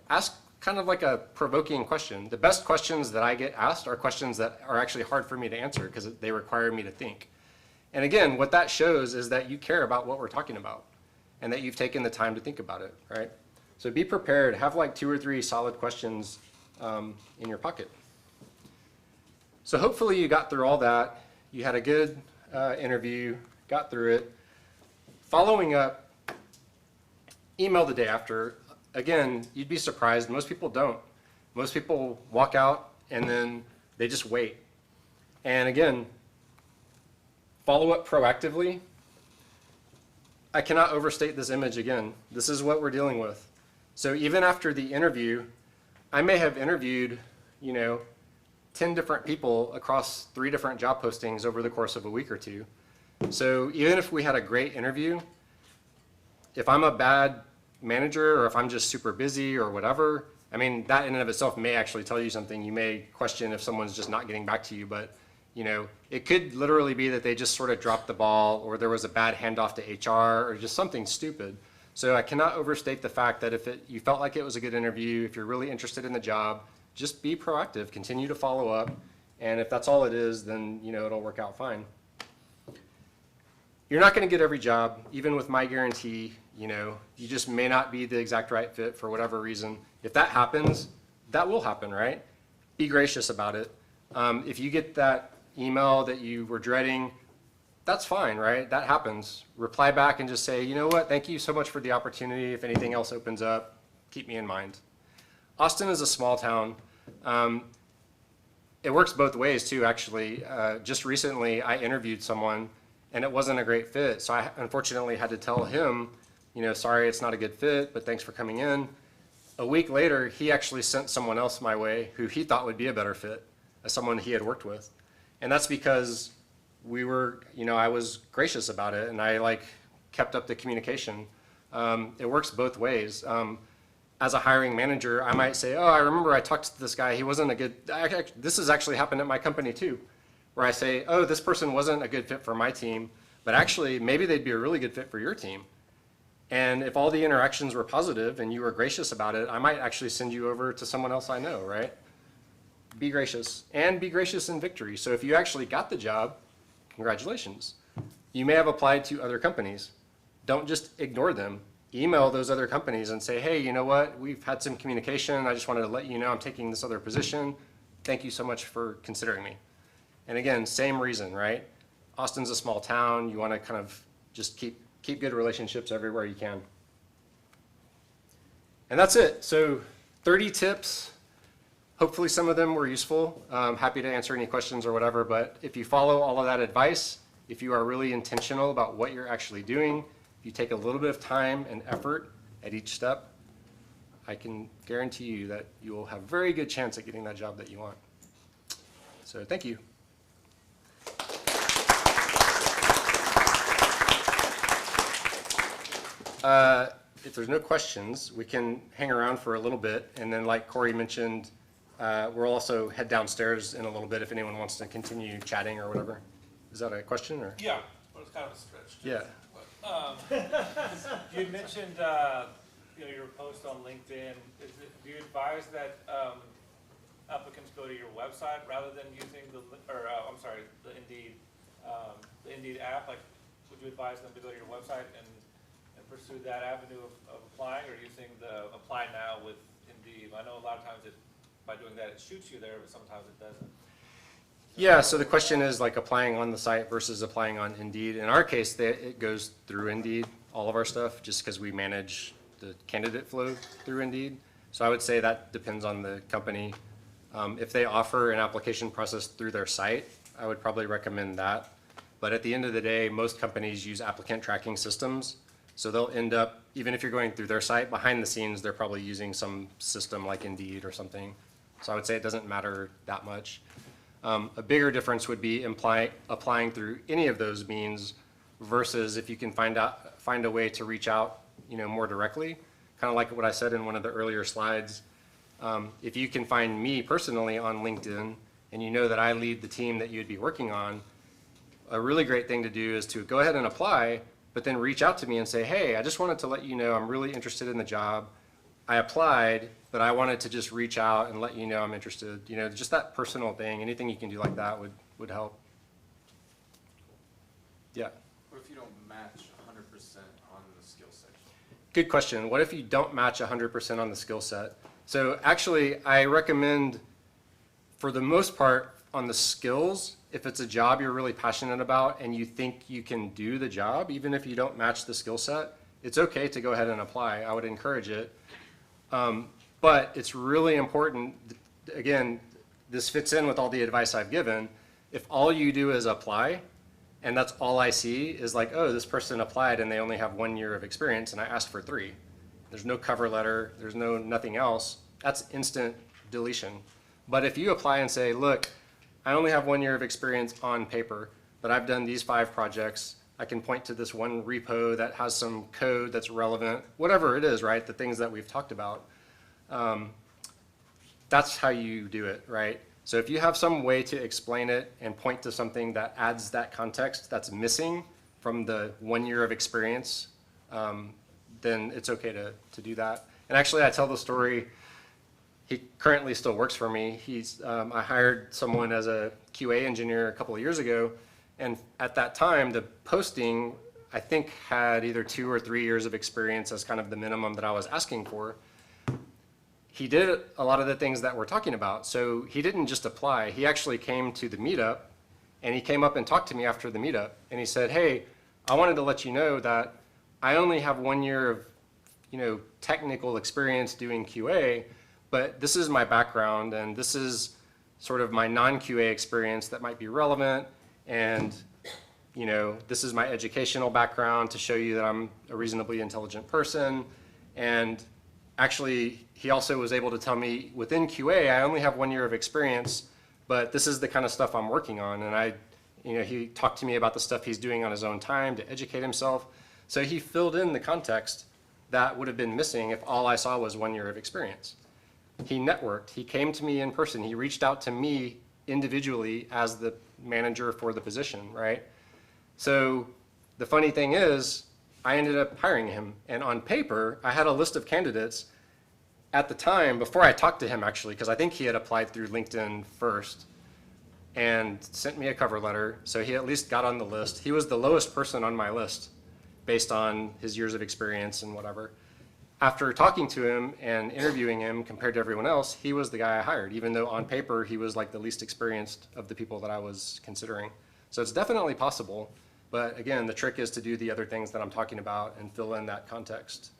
Ask kind of like a provoking question. The best questions that I get asked are questions that are actually hard for me to answer because they require me to think. And again, what that shows is that you care about what we're talking about and that you've taken the time to think about it, right? So be prepared, have like 2 or 3 solid questions in your pocket. So hopefully you got through all that. You had a good interview, got through it. Following up, email the day after. Again, you'd be surprised, most people don't. Most people walk out and then they just wait. And again, follow up proactively. I cannot overstate this image again. This is what we're dealing with. So even after the interview, I may have interviewed, you know, 10 different people across 3 different job postings over the course of a week or 2. So even if we had a great interview, if I'm a bad manager or if I'm just super busy or whatever, I mean, that in and of itself may actually tell you something. You may question if someone's just not getting back to you, but you know, it could literally be that they just sort of dropped the ball or there was a bad handoff to HR or just something stupid. So I cannot overstate the fact that if you felt like it was a good interview, if you're really interested in the job, just be proactive, continue to follow up. And if that's all it is, then, you know, it'll work out fine. You're not going to get every job, even with my guarantee. You know, you just may not be the exact right fit for whatever reason. If that happens, that will happen, right? Be gracious about it. If you get that email that you were dreading, that's fine, right? That happens. Reply back and just say, you know what, thank you so much for the opportunity. If anything else opens up, keep me in mind. Austin is a small town. It works both ways too, actually. Just recently, I interviewed someone and it wasn't a great fit. So I unfortunately had to tell him, you know, sorry, it's not a good fit, but thanks for coming in. A week later, he actually sent someone else my way who he thought would be a better fit, as someone he had worked with. And that's because we were, you know, I was gracious about it and I kept up the communication. It works both ways. As a hiring manager, I might say, oh, I remember I talked to this guy, he wasn't a good, this has actually happened at my company too, where I say, oh, this person wasn't a good fit for my team, but actually maybe they'd be a really good fit for your team. And if all the interactions were positive and you were gracious about it, I might actually send you over to someone else I know, right? Be gracious, and be gracious in victory. So if you actually got the job, congratulations. You may have applied to other companies. Don't just ignore them. Email those other companies and say, hey, you know what? We've had some communication. I just wanted to let you know I'm taking this other position. Thank you so much for considering me. And again, same reason, right? Austin's a small town. You want to kind of just keep good relationships everywhere you can. And that's it. So 30 tips. Hopefully some of them were useful. I'm happy to answer any questions or whatever, but if you follow all of that advice, if you are really intentional about what you're actually doing, if you take a little bit of time and effort at each step, I can guarantee you that you will have a very good chance at getting that job that you want. So thank you. If there's no questions, we can hang around for a little bit, and then like Corey mentioned, we'll also head downstairs in a little bit if anyone wants to continue chatting or whatever. Is that a question or? Yeah, well, it's kind of a stretch. Too. Yeah. You mentioned you know, your post on LinkedIn. Do you advise that applicants go to your website rather than using the Indeed app? Like, would you advise them to go to your website and pursue that avenue of applying, or do you think the apply now with Indeed? I know a lot of times by doing that it shoots you there, but sometimes it doesn't. Yeah, so the question is like applying on the site versus applying on Indeed. In our case, it goes through Indeed, all of our stuff, just because we manage the candidate flow through Indeed. So I would say that depends on the company. If they offer an application process through their site, I would probably recommend that. But at the end of the day, most companies use applicant tracking systems. So they'll end up, even if you're going through their site, behind the scenes, they're probably using some system like Indeed or something. So I would say it doesn't matter that much. A bigger difference would be applying through any of those means versus if you can find a way to reach out, you know, more directly. Kind of like what I said in one of the earlier slides. If you can find me personally on LinkedIn and you know that I lead the team that you'd be working on, a really great thing to do is to go ahead and apply, but then reach out to me and say, hey, I just wanted to let you know I'm really interested in the job. I applied, but I wanted to just reach out and let you know I'm interested. You know, just that personal thing, anything you can do like that would help. Yeah. What if you don't match 100% on the skill section? Good question. What if you don't match 100% on the skill set? So actually, I recommend, for the most part, on the skills, if it's a job you're really passionate about and you think you can do the job, even if you don't match the skill set, it's okay to go ahead and apply. I would encourage it. But it's really important, again, this fits in with all the advice I've given. If all you do is apply, and that's all I see is like, oh, this person applied and they only have 1 year of experience and I asked for 3. There's no cover letter, there's nothing else, that's instant deletion. But if you apply and say, look, I only have 1 year of experience on paper, but I've done these 5 projects, I can point to this one repo that has some code that's relevant, whatever it is, right? The things that we've talked about. That's how you do it, right? So if you have some way to explain it and point to something that adds that context that's missing from the 1 year of experience, then it's okay to do that. And actually, I tell the story, he currently still works for me. I hired someone as a QA engineer a couple of years ago, and at that time, the posting, I think, had either 2 or 3 years of experience as kind of the minimum that I was asking for. He did a lot of the things that we're talking about. So he didn't just apply. He actually came to the meetup And he came up and talked to me after the meetup, and he said, hey, I wanted to let you know that I only have 1 year of, technical experience doing QA, but this is my background, and this is sort of my non-QA experience that might be relevant, and this is my educational background to show you that I'm a reasonably intelligent person. And actually, he also was able to tell me within QA, I only have 1 year of experience, but this is the kind of stuff I'm working on. And he talked to me about the stuff he's doing on his own time to educate himself. So he filled in the context that would have been missing if all I saw was 1 year of experience. He networked, he came to me in person, he reached out to me individually as the manager for the position, right? So the funny thing is, I ended up hiring him, and on paper, I had a list of candidates at the time, before I talked to him actually, because I think he had applied through LinkedIn first and sent me a cover letter, so he at least got on the list. He was the lowest person on my list based on his years of experience and whatever. After talking to him and interviewing him compared to everyone else, he was the guy I hired, even though on paper he was like the least experienced of the people that I was considering. So it's definitely possible, but again, the trick is to do the other things that I'm talking about and fill in that context.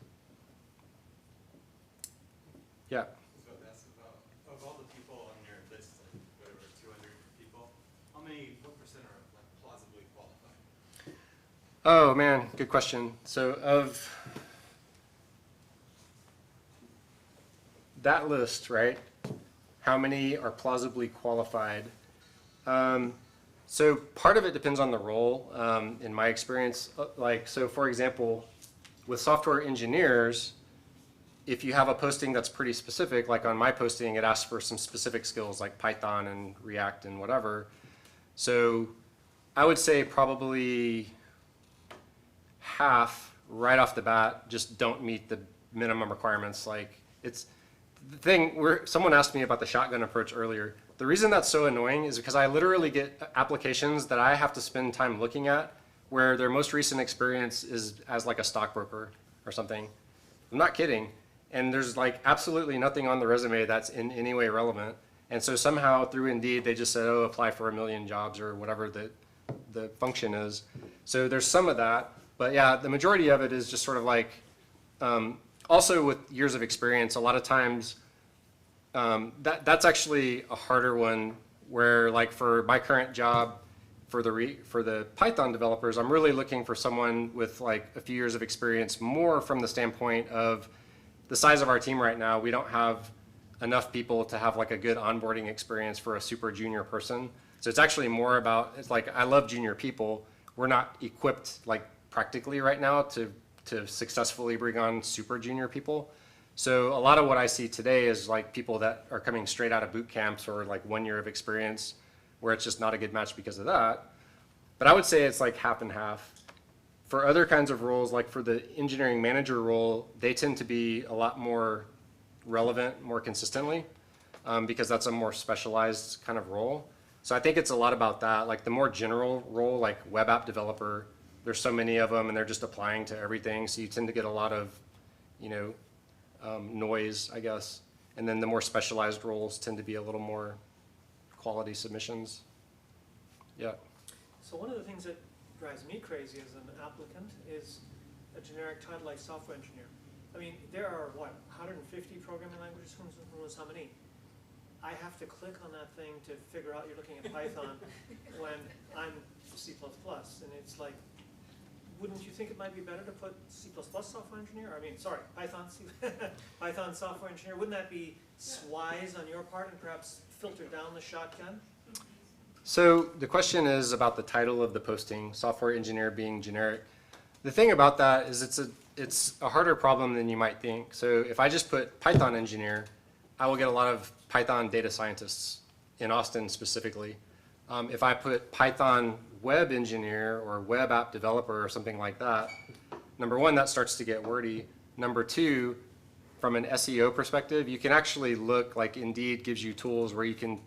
Yeah. So that's about, of all the people on your list, like whatever, 200 people, what percent are like plausibly qualified? Oh man, good question. So of that list, right, how many are plausibly qualified? So part of it depends on the role. In my experience, so for example, with software engineers, if you have a posting that's pretty specific, like on my posting, it asks for some specific skills like Python and React and whatever. So I would say probably half right off the bat just don't meet the minimum requirements. Like it's the thing where someone asked me about the shotgun approach earlier. The reason that's so annoying is because I literally get applications that I have to spend time looking at where their most recent experience is as like a stockbroker or something. I'm not kidding. And there's like absolutely nothing on the resume that's in any way relevant. And so somehow through Indeed, they just said, oh, apply for 1 million jobs or whatever the function is. So there's some of that. But yeah, the majority of it is just sort of like, also with years of experience, a lot of times that's actually a harder one where like for my current job, for the Python developers, I'm really looking for someone with like a few years of experience more from the standpoint of the size of our team right now. We don't have enough people to have like a good onboarding experience for a super junior person. So it's actually more about, it's like, I love junior people. We're not equipped like practically right now to successfully bring on super junior people. So a lot of what I see today is like people that are coming straight out of boot camps or like 1 year of experience where it's just not a good match because of that. But I would say it's like half and half. For other kinds of roles, like for the engineering manager role, they tend to be a lot more relevant more consistently because that's a more specialized kind of role. So I think it's a lot about that. Like the more general role, like web app developer, there's so many of them and they're just applying to everything. So you tend to get a lot of, noise, I guess. And then the more specialized roles tend to be a little more quality submissions. Yeah. So one of the things that drives me crazy as an applicant is a generic title like software engineer. I mean, there are, 150 programming languages? Who knows how many? I have to click on that thing to figure out you're looking at Python when I'm C++. And it's like, wouldn't you think it might be better to put C++ software engineer? Python software engineer. Wouldn't that be wise on your part and perhaps filter down the shotgun? So the question is about the title of the posting, software engineer being generic. The thing about that is it's a harder problem than you might think. So if I just put Python engineer, I will get a lot of Python data scientists in Austin specifically. If I put Python web engineer or web app developer or something like that, number one, that starts to get wordy. Number two, from an SEO perspective, you can actually look, like Indeed gives you tools where you can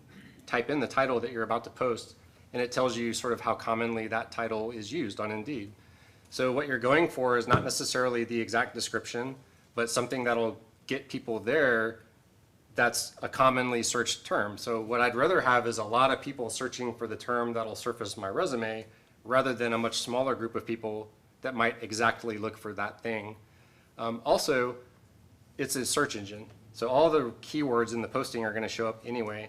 type in the title that you're about to post, and it tells you sort of how commonly that title is used on Indeed. So what you're going for is not necessarily the exact description, but something that'll get people there that's a commonly searched term. So what I'd rather have is a lot of people searching for the term that'll surface my resume rather than a much smaller group of people that might exactly look for that thing. Also, it's a search engine. So all the keywords in the posting are going to show up anyway.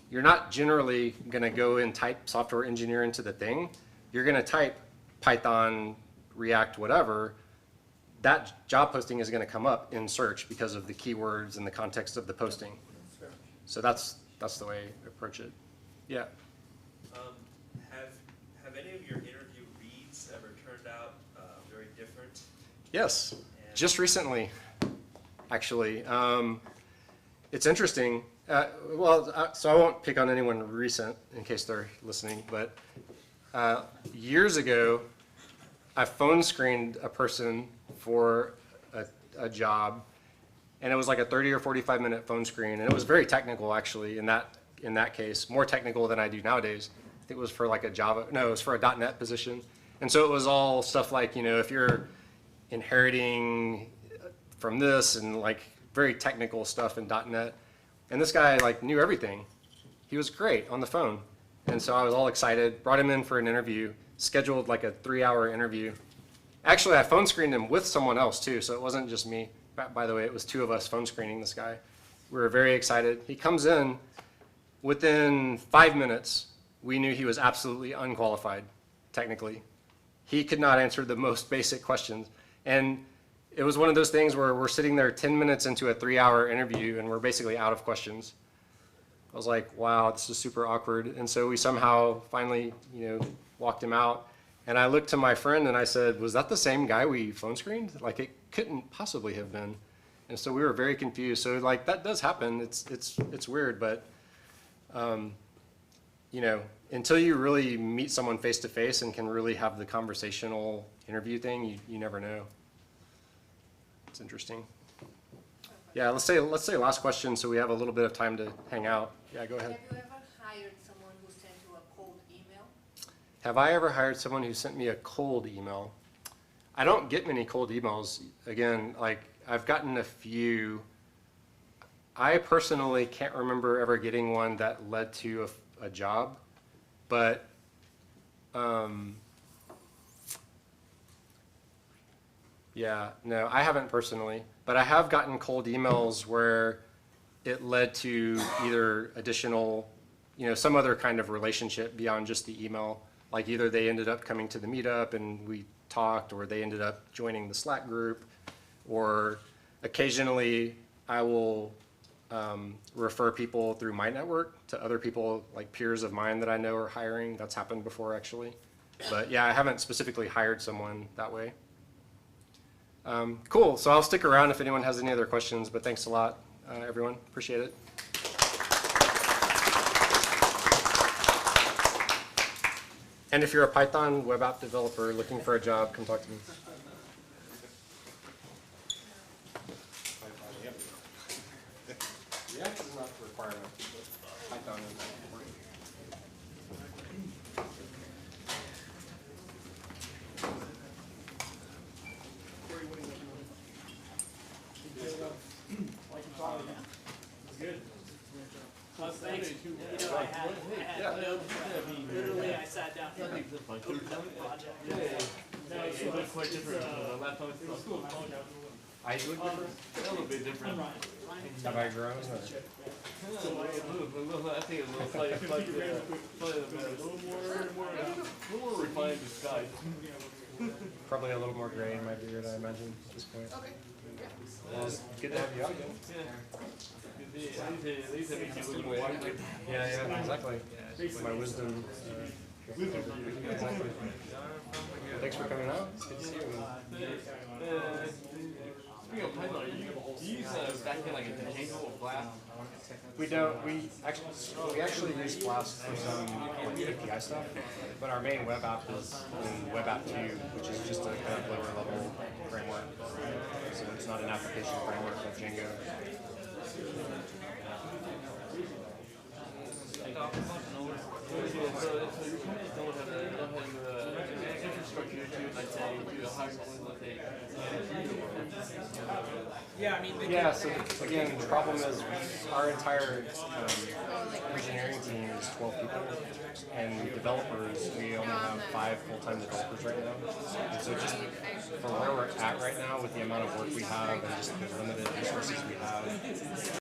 You're not generally going to go and type software engineer into the thing. You're going to type Python, React, whatever. That job posting is going to come up in search because of the keywords and the context of the posting. So that's the way I approach it. Yeah. Have any of your interview reads ever turned out very different? Yes, just recently, actually. It's interesting. So I won't pick on anyone recent in case they're listening, but years ago, I phone screened a person for a job, and it was like a 30 or 45 minute phone screen, and it was very technical actually in that case, more technical than I do nowadays. I think it was for like it was for a .NET position. And so it was all stuff like, if you're inheriting from this and like very technical stuff in .NET. And this guy like knew everything. He was great on the phone. And so I was all excited, brought him in for an interview, scheduled like a 3-hour interview. Actually, I phone screened him with someone else too, so it wasn't just me. By the way, it was 2 of us phone screening this guy. We were very excited. He comes in, within 5 minutes, we knew he was absolutely unqualified, technically. He could not answer the most basic questions. And it was one of those things where we're sitting there 10 minutes into a 3-hour interview and we're basically out of questions. I was like, wow, this is super awkward. And so we somehow finally, walked him out. And I looked to my friend and I said, was that the same guy we phone screened? Like it couldn't possibly have been. And so we were very confused. So like that does happen. It's weird, but until you really meet someone face to face and can really have the conversational interview thing, you never know. It's interesting. Yeah, let's say last question so we have a little bit of time to hang out. Yeah, go ahead. Have you ever hired someone who sent you a cold email? Have I ever hired someone who sent me a cold email? I don't get many cold emails. Again, like I've gotten a few. I personally can't remember ever getting one that led to a job, but yeah, no, I haven't personally, but I have gotten cold emails where it led to either additional, some other kind of relationship beyond just the email. Like either they ended up coming to the meetup and we talked, or they ended up joining the Slack group, or occasionally I will refer people through my network to other people, like peers of mine that I know are hiring. That's happened before actually. But yeah, I haven't specifically hired someone that way. Cool, so I'll stick around if anyone has any other questions, but thanks a lot, everyone. Appreciate it. And if you're a Python web app developer looking for a job, come talk to me. React is not a requirement, but Python is important. Literally, I sat down here, opened up a project. Quite different. Laptop is cool. I do it A little bit different. Have I grown? I think it's a little slightly different. A little more refined disguise. Probably a little more gray in my beard, I imagine, at this point. Okay. Well, it's good to have you out again. At least it makes you a little more wiser. Yeah, exactly. My wisdom. Exactly. Thanks for coming out. It's good to see you. Speaking of Python, do you use backend like a interchangeable Flask? We don't. We actually use Flask for some API stuff, but our main web app is in Web App 2, which is just a kind of lower level framework. So it's not an application framework like Django. So your companies don't have the infrastructure to, let's say, do a high level, let's say, Yeah, I mean, they Yeah, so again, the problem is our entire engineering team is 12 people, and developers, we only have 5 full-time developers right now. And so just for where we're at right now with the amount of work we have and just the limited resources we have,